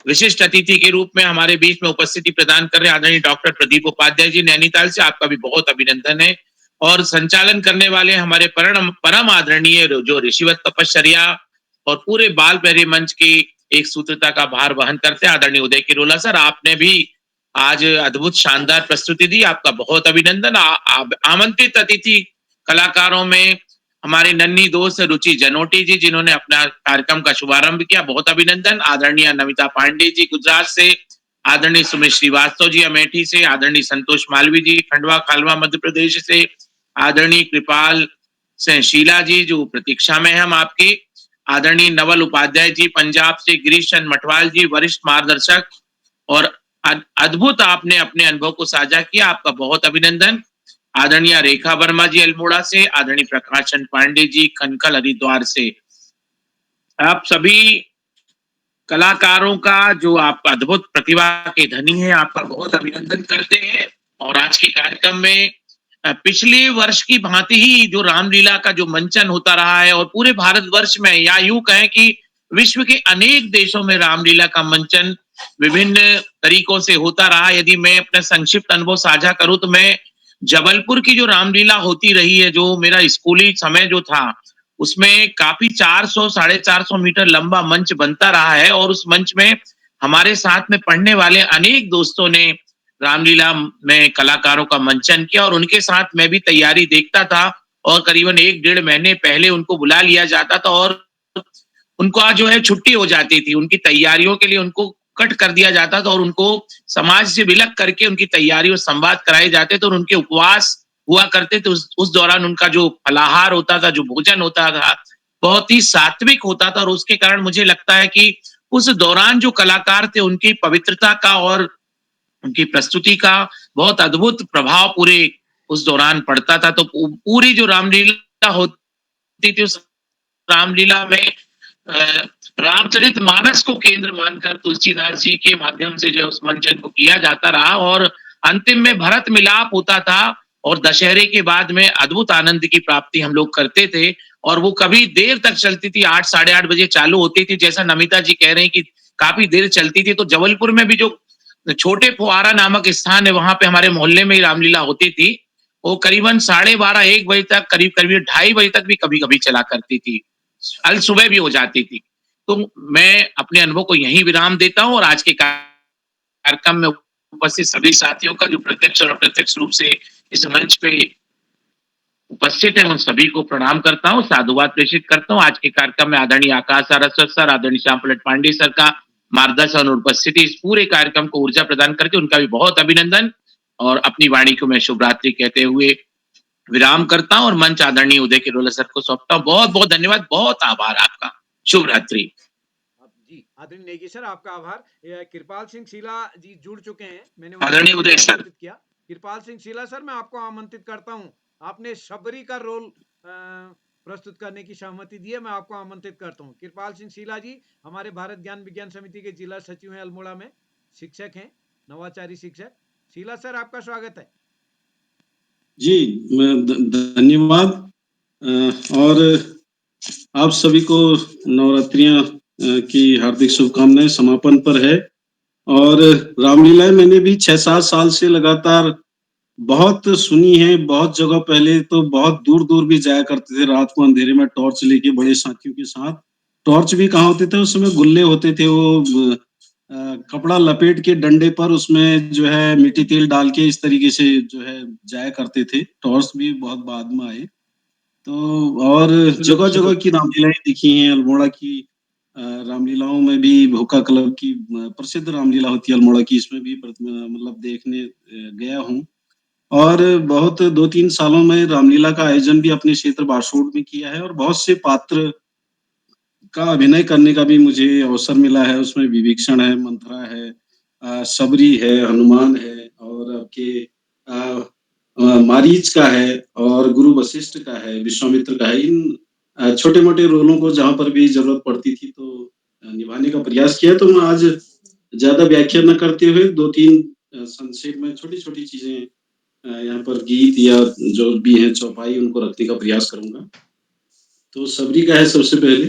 विशिष्ट अतिथि के रूप में हमारे बीच में उपस्थिति प्रदान कर रहे आदरणीय डॉक्टर प्रदीप उपाध्याय जी नैनीताल से, आपका भी बहुत अभिनंदन है। और संचालन करने वाले हमारे परम आदरणीय जो ऋषिवत तपश्चर्या और पूरे बाल पहरी मंच की एक सूत्रता का भार वहन करते आदरणीय उदय किरोला सर, आपने भी आज अद्भुत शानदार प्रस्तुति दी, आपका बहुत अभिनंदन। आमंत्रित अतिथि कलाकारों में हमारे नन्ही दोस्त रुचि जनोटी जी, जिन्होंने अपना कार्यक्रम का शुभारंभ किया, बहुत अभिनंदन। आदरणीय नमिता पांडे जी गुजरात से, आदरणीय सुमित श्रीवास्तव जी अमेठी से, आदरणीय संतोष मालवी जी खंडवा खालवा मध्य प्रदेश से, आदरणीय कृपाल से शीला जी जो प्रतीक्षा में हम आपके, आदरणीय नवल उपाध्याय जी पंजाब से, गिरीश चंद मटवाल जी वरिष्ठ मार्गदर्शक, और अद्भुत आपने अपने अनुभव को साझा किया, आपका बहुत अभिनंदन। आदरणीय रेखा वर्मा जी अल्मोड़ा से, आदरणीय प्रकाश चंद पांडे जी कनकल हरिद्वार से, आप सभी कलाकारों का जो आप अद्भुत प्रतिभा के धनी हैं, आपका बहुत अभिनंदन करते हैं। और आज के कार्यक्रम में पिछले वर्ष की भांति ही जो रामलीला का जो मंचन होता रहा है और पूरे भारतवर्ष में या यूं कहें कि विश्व के अनेक देशों में रामलीला का मंचन विभिन्न तरीकों से होता रहा। यदि मैं अपना संक्षिप्त अनुभव साझा करूं तो मैं जबलपुर की जो रामलीला होती रही है, जो मेरा स्कूली समय जो था, उसमें काफी 400-450 मीटर लंबा मंच बनता रहा है और उस मंच में हमारे साथ में पढ़ने वाले अनेक दोस्तों ने रामलीला में कलाकारों का मंचन किया और उनके साथ मैं भी तैयारी देखता था और करीबन 1-1.5 महीने पहले उनको बुला लिया जाता था और उनको आज जो है छुट्टी हो जाती थी, उनकी तैयारियों के लिए उनको कट कर दिया जाता था और उनको समाज से विलग करके उनकी तैयारियों संवाद कराए जाते थे और उनके उपवास हुआ करते थे। उस दौरान उनका जो फलाहार होता था, जो भोजन होता था, बहुत ही सात्विक होता था और उसके कारण मुझे लगता है कि उस दौरान जो कलाकार थे उनकी पवित्रता का और उनकी प्रस्तुति का बहुत अद्भुत प्रभाव पूरे उस दौरान पड़ता था। तो पूरी जो रामलीला होती थी उस रामलीला में रामचरित मानस को केंद्र मानकर तुलसीदास जी के माध्यम से जो उस मंचन को किया जाता रहा और अंतिम में भरत मिलाप होता था और दशहरे के बाद में अद्भुत आनंद की प्राप्ति हम लोग करते थे और वो कभी देर तक चलती थी, 8 साढ़े 8 बजे चालू होती थी, जैसा नमिता जी कह रहे हैं कि काफी देर चलती थी। तो जबलपुर में भी जो छोटे फुआरा नामक स्थान है, वहां पे हमारे मोहल्ले में ही रामलीला होती थी, वो करीबन 12:30-1 बजे तक, करीब 2:30 बजे तक भी कभी कभी चला करती थी, अल सुबह भी हो जाती थी। तो मैं अपने अनुभव को यहीं विराम देता हूं और आज के कार्यक्रम में उपस्थित सभी साथियों का जो प्रत्यक्ष और अप्रत्यक्ष रूप से इस मंच पे उपस्थित है, उन सभी को प्रणाम करता हूं, साधुवाद प्रेषित करता हूं। आज के कार्यक्रम में आदरणीय आकाश सारस्वत सर, आदरणीय श्याम पलट पांडे सर का मार्गदर्शन और उपस्थिति इस पूरे कार्यक्रम को ऊर्जा प्रदान करके उनका भी बहुत अभिनंदन और अपनी वाणी को मैं शुभ रात्रि कहते हुए विराम करता हूं और मंच आदरणीय उदय किरोला सर को सौंपता हूं। बहुत बहुत धन्यवाद, बहुत आभार आपका, शुभ रात्रि। जी आदरणीय नेगी सर, आपका आभार। कृपाल सिंह शीला जी जुड़ चुके हैं, मैंने आदरणीय उदय सर किया। कृपाल सिंह शीला सर, मैं आपको आमंत्रित करता हूं आपने शबरी का रोल प्रस्तुत करने की सहमति दी है। मैं आपको आमंत्रित करता हूँ। कृपाल सिंह शीला जी हमारे भारत ज्ञान विज्ञान समिति के जिला सचिव हैं, अल्मोड़ा में शिक्षक हैं, नवाचारी शिक्षक। शीला सर, आपका स्वागत है। जी, धन्यवाद। और आप सभी को नवरात्रियां की हार्दिक शुभकामनाएं। समापन पर है और रामलीलाएं मैंने भी 6-7 साल से लगातार बहुत सुनी है। बहुत जगह पहले तो बहुत दूर दूर भी जाया करते थे, रात को अंधेरे में टॉर्च लेके बड़े साथियों के साथ। टॉर्च भी कहाँ होते थे उस समय, गुल्ले होते थे, वो कपड़ा लपेट के डंडे पर उसमें जो है मिट्टी तेल डाल के इस तरीके से जो है जाया करते थे। टॉर्च भी बहुत बाद में आए। तो और जगह जगह की रामलीलाएं दिखी हैं। अल्मोड़ा की रामलीलाओं में भी भोका क्लब की प्रसिद्ध रामलीला होती है अल्मोड़ा की, इसमें भी मतलब देखने गया हूँ। और बहुत 2-3 सालों में रामलीला का आयोजन भी अपने क्षेत्र बारसूर में किया है और बहुत से पात्र का अभिनय करने का भी मुझे अवसर मिला है। उसमें विभीषण है, मंथरा है, सबरी है, हनुमान है और आपके मारीच का है और गुरु वशिष्ठ का है, विश्वामित्र का है। इन छोटे मोटे रोलों को जहाँ पर भी जरूरत पड़ती थी तो निभाने का प्रयास किया। तो मैं आज ज्यादा व्याख्या न करते हुए 2-3 संक्षेप में छोटी छोटी चीजें यहाँ पर गीत या जो भी है चौपाई उनको रखने का प्रयास करूंगा। तो सबरी का है सबसे पहले।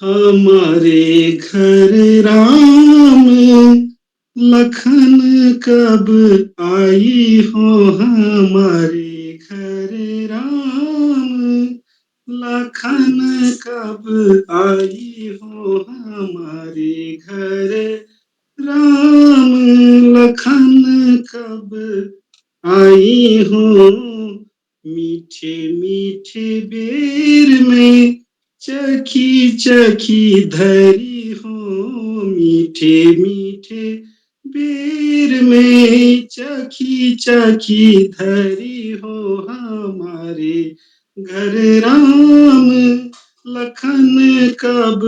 हमारे घर राम लखन कब आई हो, हमारे घर राम लखन कब आई हो, हमारे घर राम लखन कब आई हो। मीठे मीठे बेर में चखी चखी धरी हो, मीठे मीठे बेर में चखी चखी धरी हो, हमारे घर राम लखन कब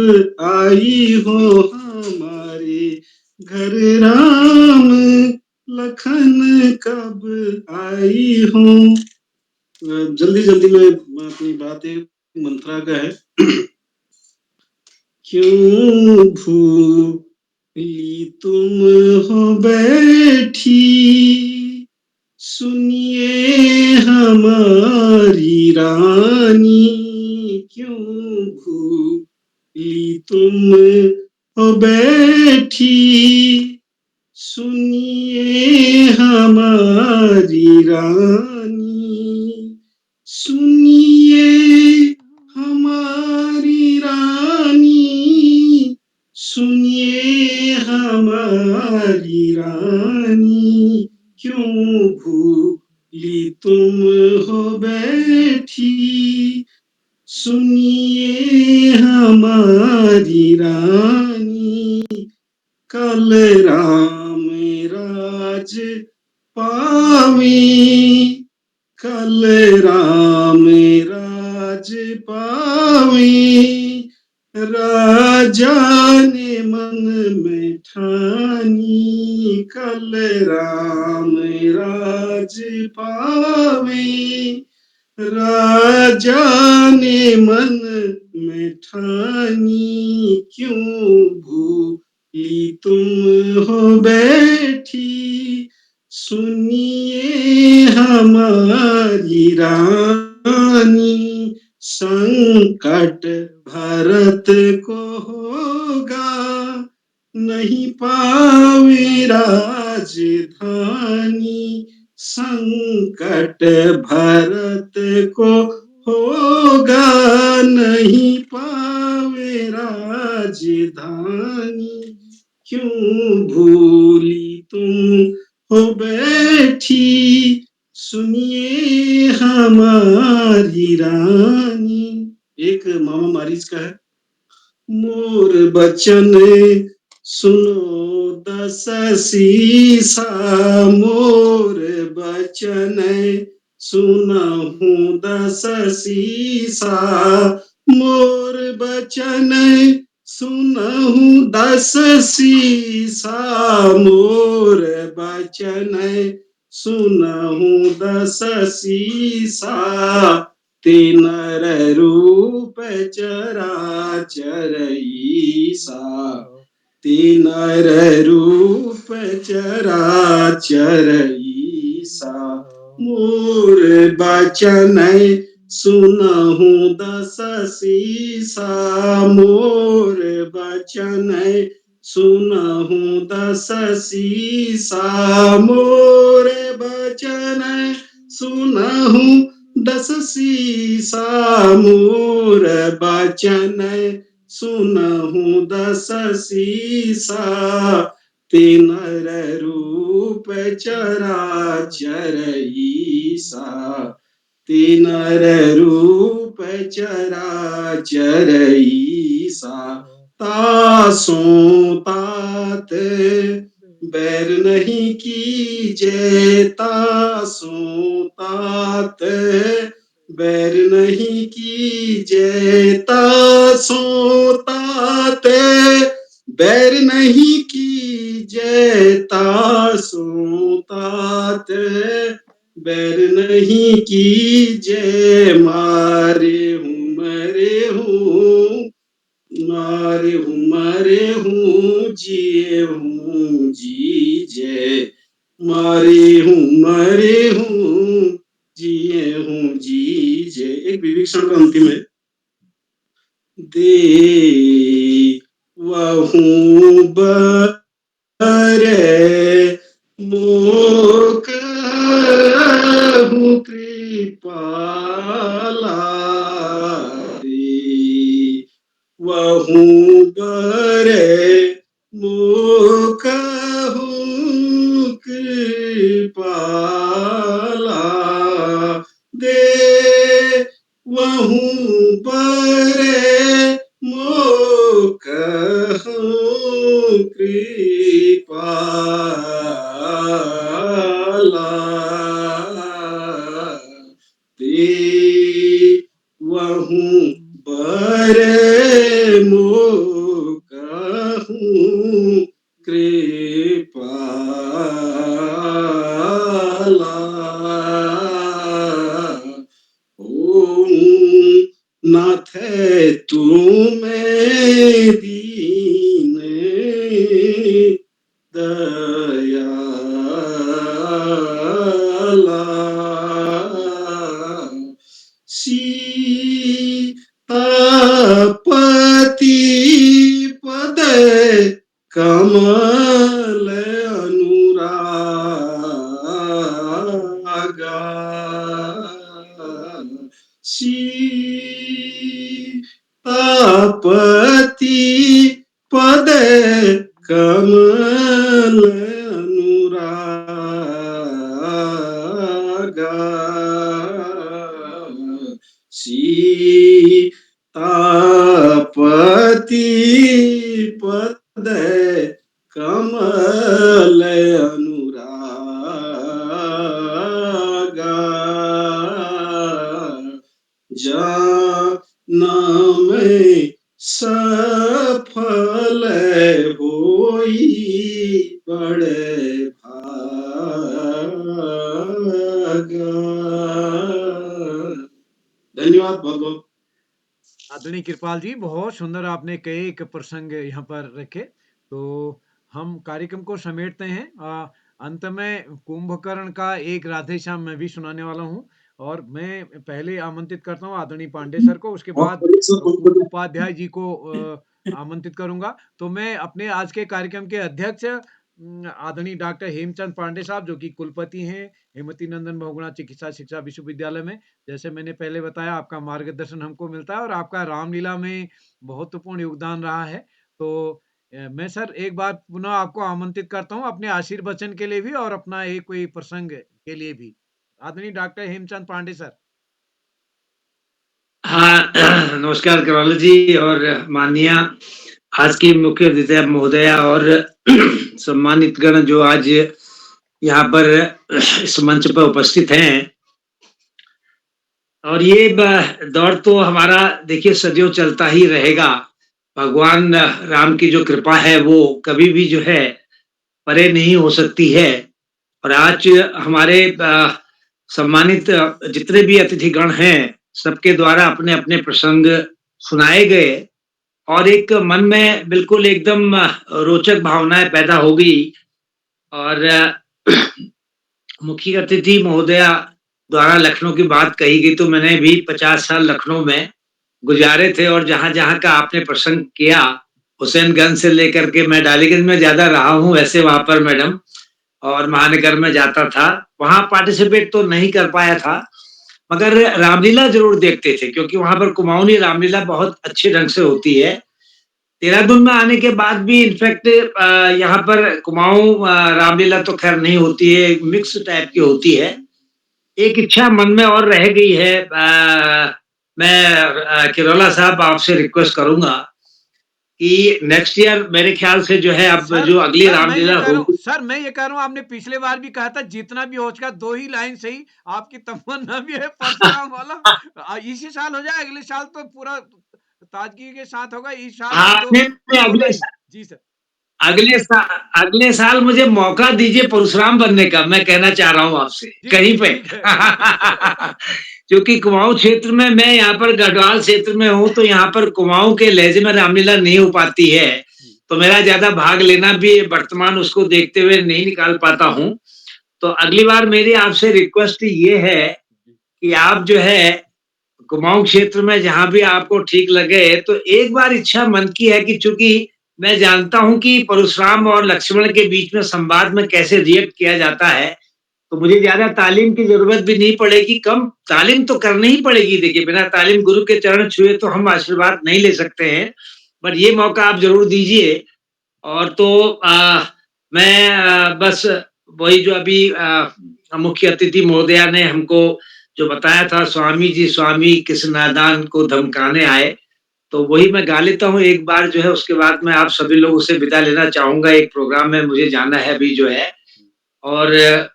आई हो, हमारे घर राम लखन कब आई हो। जल्दी जल्दी में अपनी बात एक मंत्रा का है। क्यों भूली तुम हो बैठी, सुनिए हमारी रानी, क्यों भूली तुम हो बैठी, सुनिए हमारी रानी, सुनिए हमारी रानी, सुनिए हमारी रानी, क्यों भूली तुम हो बैठी, सुनिए हमारी रानी। कल राम राज पावे, कल राम राज पावे, राजा ने मन में ठानी, कल राम राज पावे, राजा ने मन में ठानी, क्यों भूली तुम हो बैठी, सुनिए हमारी रानी। संकट भरत को होगा, नहीं पावे राजधानी, संकट भरत को होगा, नहीं पावे राजधानी, क्यों भूली तुम हो बैठी, सुनिए हमारी रानी। एक मामा मारीच का है। मोर बचन सुनो दस सीसा, मोर बचन सुनहु दस सीसा, मोर बचन सुनहु दस सीसा, मोर बचन सुनहु दस सीसा तीन रूप चराचर ईसा तीन रूप चराचर ईसा मोर बचन सुनहु दस सीसा मोर बचन सुनहु दस सीसा मोर बचन सुनहु दस सीसा मोर बचन सुनहु दस सीसा तीन रूप चराचर ईसा तीन रूप चराचर ईसा तासों तात बैर नहीं कीजे तासों तात बैर नहीं कीजे तासों तात बैर नहीं कीजे तासों तात बैर नहीं कीजे मारे हूँ मरे हूँ जिए हूँ जीजे मरे हूँ जिए हूँ जीजे। एक विभीषण का अंतिम है। दे वहूँ बरे मोक हूँ कृपाला वहूँ बरे मोक हूँ कृपाला दे वहूँ बरे मोक हूँ कृपाला दे वहूँ बरे मोक हूँ कृपाला ओम नाथ तुम्हें दीन दयाला सीतापति पद कमल अनुरागा सीतापति पद कमल अनुरागा सीतापति पद कमल अनुरागा जन्म सफल होई बड़े भागा। धन्यवाद बहुत बहुत। आदरणीय कृपाल जी, बहुत सुंदर आपने कई एक प्रसंग यहाँ पर रखे। तो हम कार्यक्रम को समेटते हैं। अंत में कुंभकर्ण का एक राधे श्याम मैं भी सुनाने वाला हूँ, और मैं पहले आमंत्रित करता हूँ आदरणीय पांडे सर को, उसके बाद उपाध्याय जी को आमंत्रित करूंगा। तो मैं अपने आज के कार्यक्रम के अध्यक्ष आदरणीय डॉक्टर हेमचंद पांडे साहब, जो कि कुलपति हैं हेमवती नंदन बहुगुणा चिकित्सा शिक्षा विश्वविद्यालय में, जैसे मैंने पहले बताया आपका मार्गदर्शन हमको मिलता है और आपका रामलीला में महत्वपूर्ण योगदान रहा है। तो मैं सर एक बार पुनः आपको आमंत्रित करता हूं अपने आशीर्वचन के लिए भी और अपना एक कोई प्रसंग के लिए भी। आदरणीय डॉक्टर हेमचंद पांडे सर। हाँ, नमस्कार कराल जी और माननीय आज की मुख्य अतिथि महोदया और सम्मानित गण जो आज यहाँ पर इस मंच पर उपस्थित हैं। और ये दौर तो हमारा देखिए सदियों चलता ही रहेगा। भगवान राम की जो कृपा है वो कभी भी जो है परे नहीं हो सकती है। और आज हमारे सम्मानित जितने भी अतिथिगण हैं, सबके द्वारा अपने अपने प्रसंग सुनाए गए और एक मन में बिल्कुल एकदम रोचक भावनाएं पैदा हो गई। और मुख्य अतिथि महोदया द्वारा लखनऊ की बात कही गई, तो मैंने भी 50 साल लखनऊ में गुजारे थे और जहाँ-जहाँ का आपने प्रसंग किया, हुसैनगंज से लेकर के मैं डालीगंज में ज़्यादा रहा हूँ वैसे वहाँ पर मैडम, और महानगर में जाता था। वहाँ पार्टिसिपेट तो नहीं कर पाया था, मगर रामलीला ज़रूर देखते थे क्योंकि वहाँ पर कुमाऊनी रामलीला बहुत अच्छे ढंग से होती है। देहरादून में आने के बाद भी इनफैक्ट यहाँ पर कुमाऊँ रामलीला तो खैर नहीं होती है, मिक्स टाइप की होती है। एक इच्छा मन में और रह गई है, मैं किरोला साहब आपसे रिक्वेस्ट करूँगा कि नेक्स्ट ईयर मेरे ख्याल से जो है अब जो अगली रामलीला होगी। सर मैं ये कह रहा हूँ, आपने पिछले बार भी कहा था जितना भी हो सका 2 ही लाइन सही, आपकी तमन्ना भी है परशुराम वाला। इसी साल हो जाए, अगले साल तो पूरा ताजगी के साथ होगा। इस साल हाँ, भी दो अगले लाइन। साल, जी सर। अगले साल मुझे मौका दीजिए परशुराम बनने का, मैं कहना चाह रहा हूँ आपसे कहीं पे। क्योंकि कुमाऊं क्षेत्र में, मैं यहाँ पर गढ़वाल क्षेत्र में हूँ, तो यहाँ पर कुमाऊं के लहजे में रामलीला नहीं हो पाती है, तो मेरा ज्यादा भाग लेना भी वर्तमान उसको देखते हुए नहीं निकाल पाता हूँ। तो अगली बार मेरी आपसे रिक्वेस्ट ये है कि आप जो है कुमाऊं क्षेत्र में जहाँ भी आपको ठीक लगे, तो एक बार इच्छा मन की है कि चूंकि मैं जानता हूँ कि परशुराम और लक्ष्मण के बीच में संवाद में कैसे रिएक्ट किया जाता है, तो मुझे ज्यादा तालीम की जरूरत भी नहीं पड़ेगी, कम तालीम तो करनी ही पड़ेगी। देखिए, बिना तालीम गुरु के चरण छुए तो हम आशीर्वाद नहीं ले सकते हैं, बट ये मौका आप जरूर दीजिए। और तो मैं बस वही जो अभी मुख्य अतिथि महोदया ने हमको जो बताया था, स्वामी जी स्वामी किस नादान को धमकाने आए, तो वही मैं गा लेता हूँ एक बार जो है, उसके बाद मैं आप सभी लोगों से विदा लेना चाहूँगा, एक प्रोग्राम में मुझे जाना है अभी जो है। और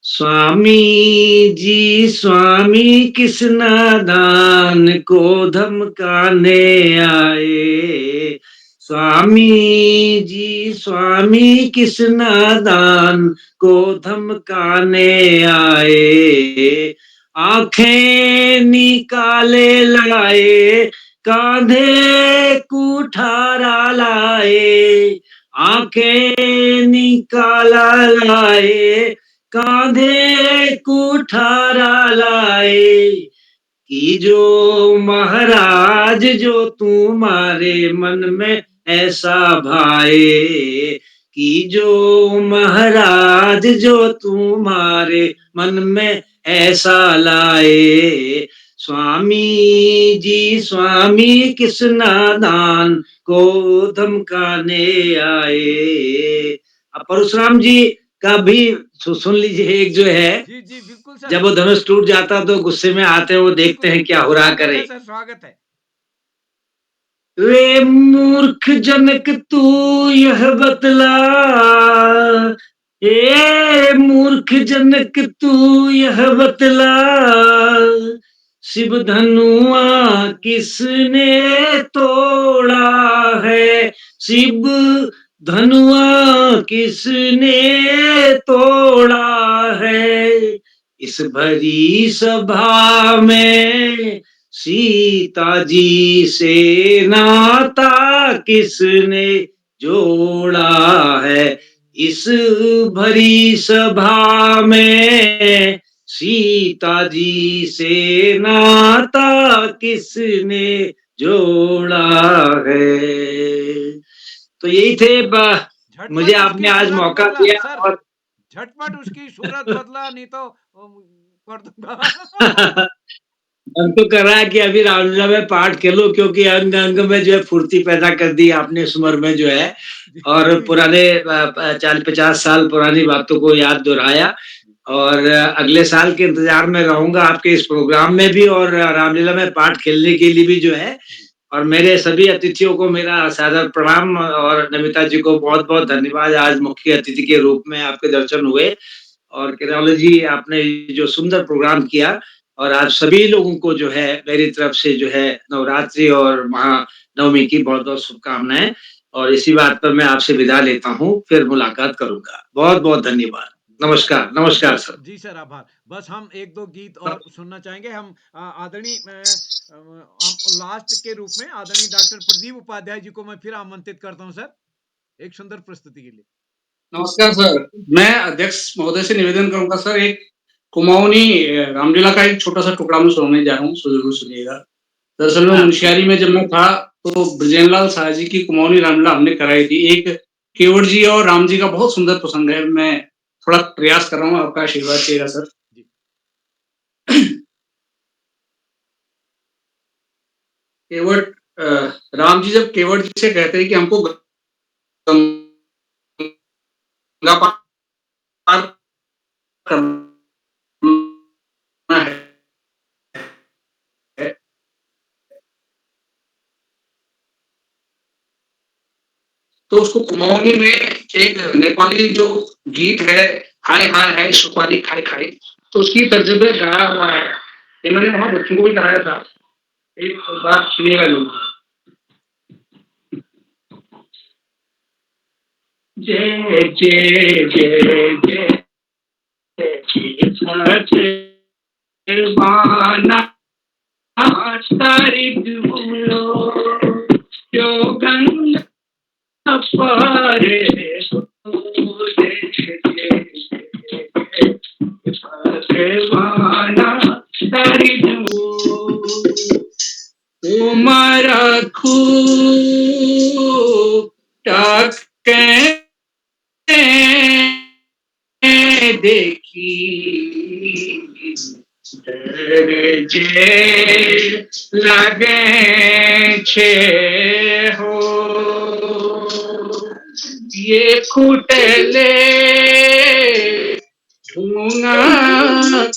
स्वामी जी स्वामी किस नादान को धमकाने आए, स्वामी जी स्वामी किस नादान को धमकाने आए, आंखें निकाले लाए कांधे कुठारा लाए, आंखें निकाला लाए कांधे कुठारा लाए, कि जो महाराज जो तुम्हारे मन में ऐसा भाए, कि जो महाराज जो तुम्हारे मन में ऐसा लाए, स्वामी जी स्वामी किस नादान को धमकाने आए। अब परशुराम जी का भी सुन लीजिए, एक जो है, जी जी बिल्कुल सर। जब वो धनुष टूट जाता तो गुस्से में आते हैं, वो देखते हैं क्या हो रहा करे। सर स्वागत है। वे मूर्ख जनक तू यह बतला, ए मूर्ख जनक तू यह बतला, शिव धनुआ किसने तोड़ा है, शिव धनुआ किसने तोड़ा है, इस भरी सभा में सीता जी से नाता किसने जोड़ा है, इस भरी सभा में सीता जी से नाता किसने जोड़ा है। तो यही थे, मुझे आपने आज मौका दिया और झटपट उसकी सूरत बदला, नहीं तो कर दूंगा। मन तो कर रहा है कि अभी रामलीला में पाठ खेलो, क्योंकि अंग अंग में जो है फुर्ती पैदा कर दी आपने इस उम्र में जो है, और पुराने 40-50 साल पुरानी बातों को याद दोहराया। और अगले साल के इंतजार में रहूंगा आपके इस प्रोग्राम में भी, और रामलीला में पाठ खेलने के लिए भी जो है। और मेरे सभी अतिथियों को मेरा सादर प्रणाम, और नमिता जी को बहुत बहुत धन्यवाद, आज मुख्य अतिथि के रूप में आपके दर्शन हुए। और किरोला जी, आपने जो सुंदर प्रोग्राम किया, और आप सभी लोगों को जो है मेरी तरफ से जो है नवरात्रि और महानवमी की बहुत बहुत शुभकामनाएं। और इसी बात पर मैं आपसे विदा लेता हूँ, फिर मुलाकात करूंगा। बहुत बहुत धन्यवाद। नमस्कार, नमस्कार सर। जी सर, आभार। बस हम 1-2 गीत और सुनना चाहेंगे। हम आदरणीय लास्ट के रूप में आदरणीय डॉक्टर प्रदीप उपाध्याय जी को मैं फिर आमंत्रित करता हूँ सर, एक सुंदर प्रस्तुति के लिए। नमस्कार सर, मैं अध्यक्ष महोदय से निवेदन करूंगा सर, एक कुमाऊनी रामलीला का एक छोटा सा टुकड़ा मैं सुनाने जा रहा हूँ, जरूर सुनिएगा। दरअसल में मुंशियारी में जब मैं था तो ब्रजेंद्रलाल शाह जी की कुमाऊनी रामलीला हमने कराई थी। एक केवट जी और राम जी का बहुत सुंदर प्रसंग है। मैं थोड़ा प्रयास कर रहा हूँ, आपका आशीर्वाद चाहिएगा सर। केवट राम जी जब केवट जी से कहते हैं कि हमको गंगा पार करना है, तो उसको कुमाऊनी में एक नेपाली जो गीत है, हाय हाय हाय सुपारी खाए खाए, तो उसकी तर्जुमे गाया हुआ है। ये मैंने वहां बच्चों को भी कराया था। एक बात सुनिएगा लोग। जय जय जय जय बाना तारी बोलो जो गंगा पारे बाना तारी तुम्हारा खूब देखी जे लगे छे हो ये कुटले ढूंगा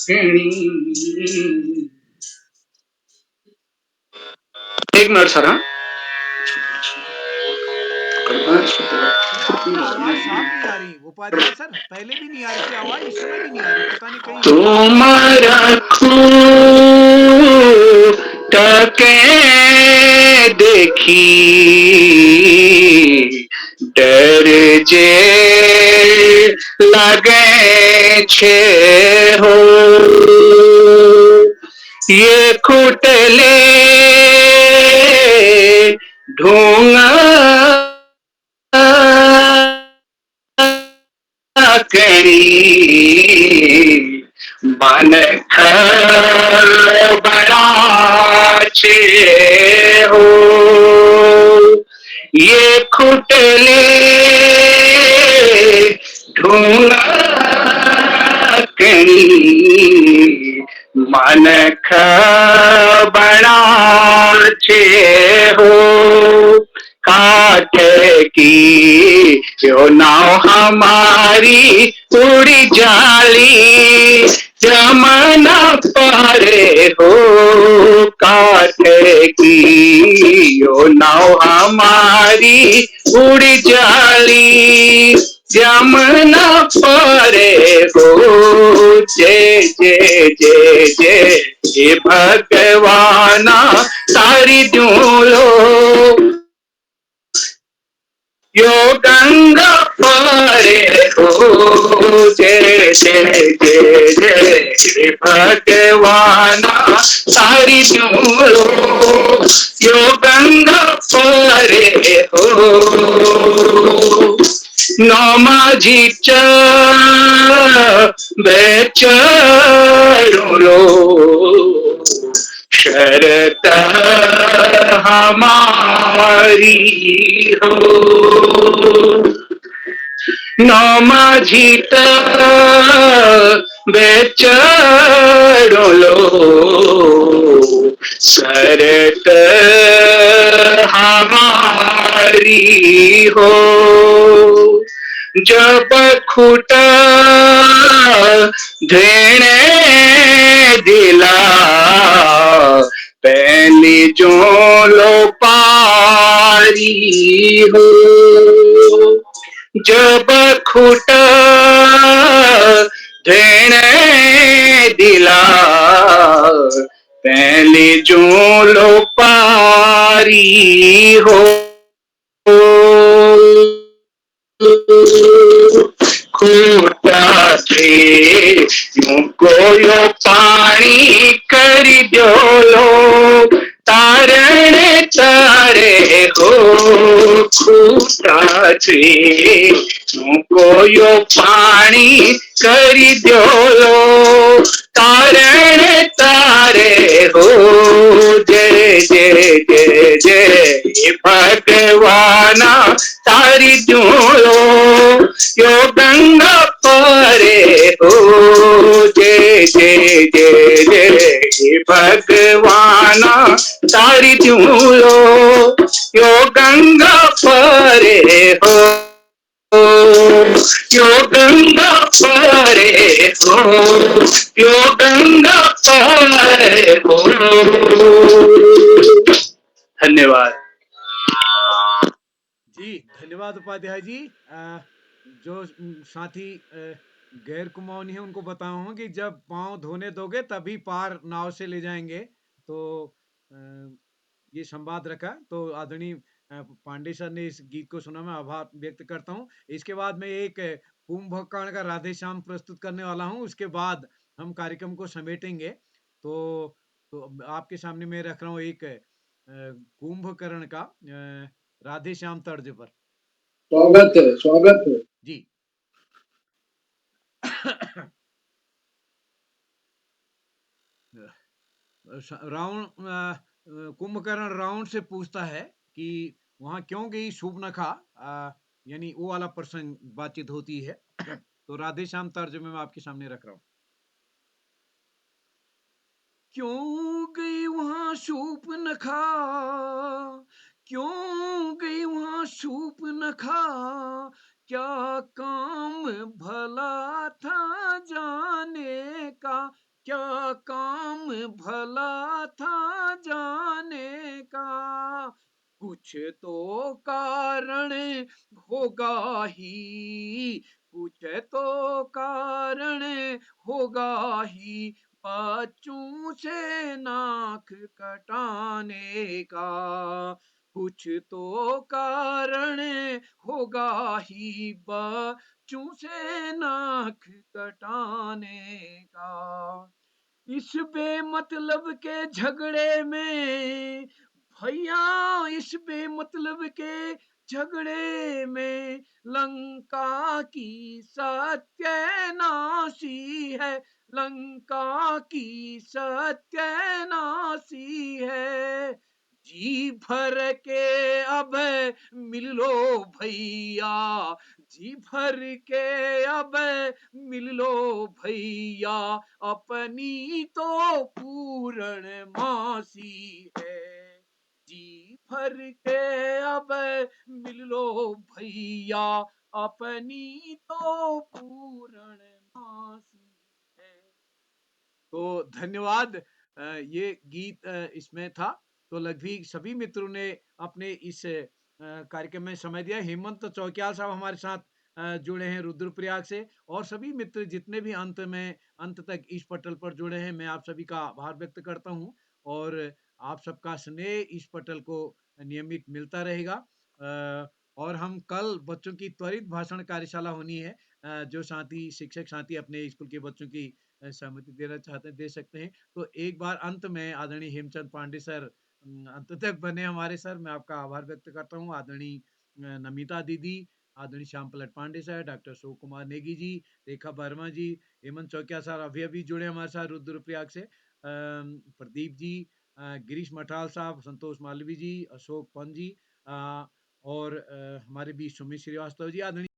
कणी। एक मिनट सर। हाँ आवाज साफ नहीं आ रही उपाध्याय सर, पहले भी नहीं आ रही थी आवाज, इस समय भी नहीं आ रही, पता नहीं कहीं तुम्हारा टके देखी डर जे लगे छे हो ये कुटले ढूंगा करी मन बड़ा छे हो ये खुटले ढूंगा करी मन बड़ा छे हो काट की यो नाव हमारी उड़ी जाली जमाना पारे हो काट की यो नाव हमारी उड़ी जाली जमुना पारे हो जय जय जय जय हे भगवाना तारी दूलो यो गंगा पारे हो जय जय जय जय हे भगवाना तारी दूलो यो गंगा पारे हो नमाजी बेचरो शरत हमारी हो नमाजी बेचरो शरत हमारी हो जब खुटा धेने दिला पहली जो लो पारी हो जब खुटा धेने दिला पहली जो लो पारी हो खोटा जोलो तारण तारे हो खूटा छे मुको यो पाणी करी द्योलो तारण तारे हो जय जय जय जय भगवाना तारी जोलो यो गंगा परे हो जय जय जय जय भगवाना तारी जोलो यो गंगा परे हो यो गंगा परे हो यो गंगा परे हो। धन्यवाद जी, धन्यवाद उपाध्याय जी। जो साथी गैर कुमाऊनी है उनको बताऊँ कि जब पाँव धोने दोगे तभी पार नाव से ले जाएँगे। तो ये संवाद रखा। तो आदरणीय पांडे सर ने इस गीत को सुना, मैं आभार व्यक्त करता हूँ। इसके बाद मैं एक कुंभकर्ण का राधे श्याम प्रस्तुत करने वाला हूँ। उसके बाद हम कार्यक्रम को समेटेंगे। तो आपके सामने मैं रख रहा हूँ एक कुंभकर्ण का राधे श्याम तर्ज पर। स्वागत है, स्वागत है। जी। कुंभकर्ण रावण से पूछता है कि वहां क्यों गई शूर्पणखा, यानी वो वाला प्रसंग बातचीत होती है। तो राधे श्याम तर्जुमे में आपके सामने रख रहा हूं। क्यों गई वहां शूर्पणखा, क्यों गई वहां शूर्पणखा, क्या काम भला था जाने का, क्या काम भला था जाने का, कुछ तो कारण होगा ही, कुछ तो कारण होगा ही, बच्चों से नाक कटाने का, कुछ तो कारण होगा ही, बच्चों से नाक कटाने का। इस बेमतलब के झगड़े में भैया, इस बेमतलब के झगड़े में लंका की सत्यानाशी है, लंका की सत्यानाशी है। जी भर के अब मिल लो भैया, जी भर के अब मिल लो भैया, अपनी तो पूर्ण मासी है। जी भर के अब मिल लो भैया, अपनी तो पूर्ण मासी है। तो धन्यवाद। ये गीत इसमें था। तो लगभग सभी मित्रों ने अपने इस कार्यक्रम में समय दिया। हेमंत चौकियाल साहब हमारे साथ जुड़े हैं रुद्रप्रयाग से, और सभी मित्र जितने भी अंत तक इस पटल पर जुड़े हैं, मैं आप सभी का आभार व्यक्त करता हूं। और आप सबका स्नेह इस पटल को नियमित मिलता रहेगा। और हम कल बच्चों की त्वरित भाषण कार्यशाला होनी है। जो साथी शिक्षक साथी अपने स्कूल के बच्चों की सहमति देना चाहते हैं दे सकते हैं। तो एक बार अंत में आदरणीय हेमचंद पांडे सर अंत तक बने हमारे सर, मैं आपका आभार व्यक्त करता हूँ। आदरणीय नमिता दीदी, आदरणीय श्याम पलट पांडे सर, डॉक्टर शिव कुमार नेगी जी, रेखा वर्मा जी, हेमंत चौकिया सर अभी अभी जुड़े हमारे साथ रुद्रप्रयाग से, प्रदीप जी, गिरीश मठाल साहब, संतोष मालवी जी, अशोक पंत जी, और हमारे बीच सुमित श्रीवास्तव जी, आदरणीय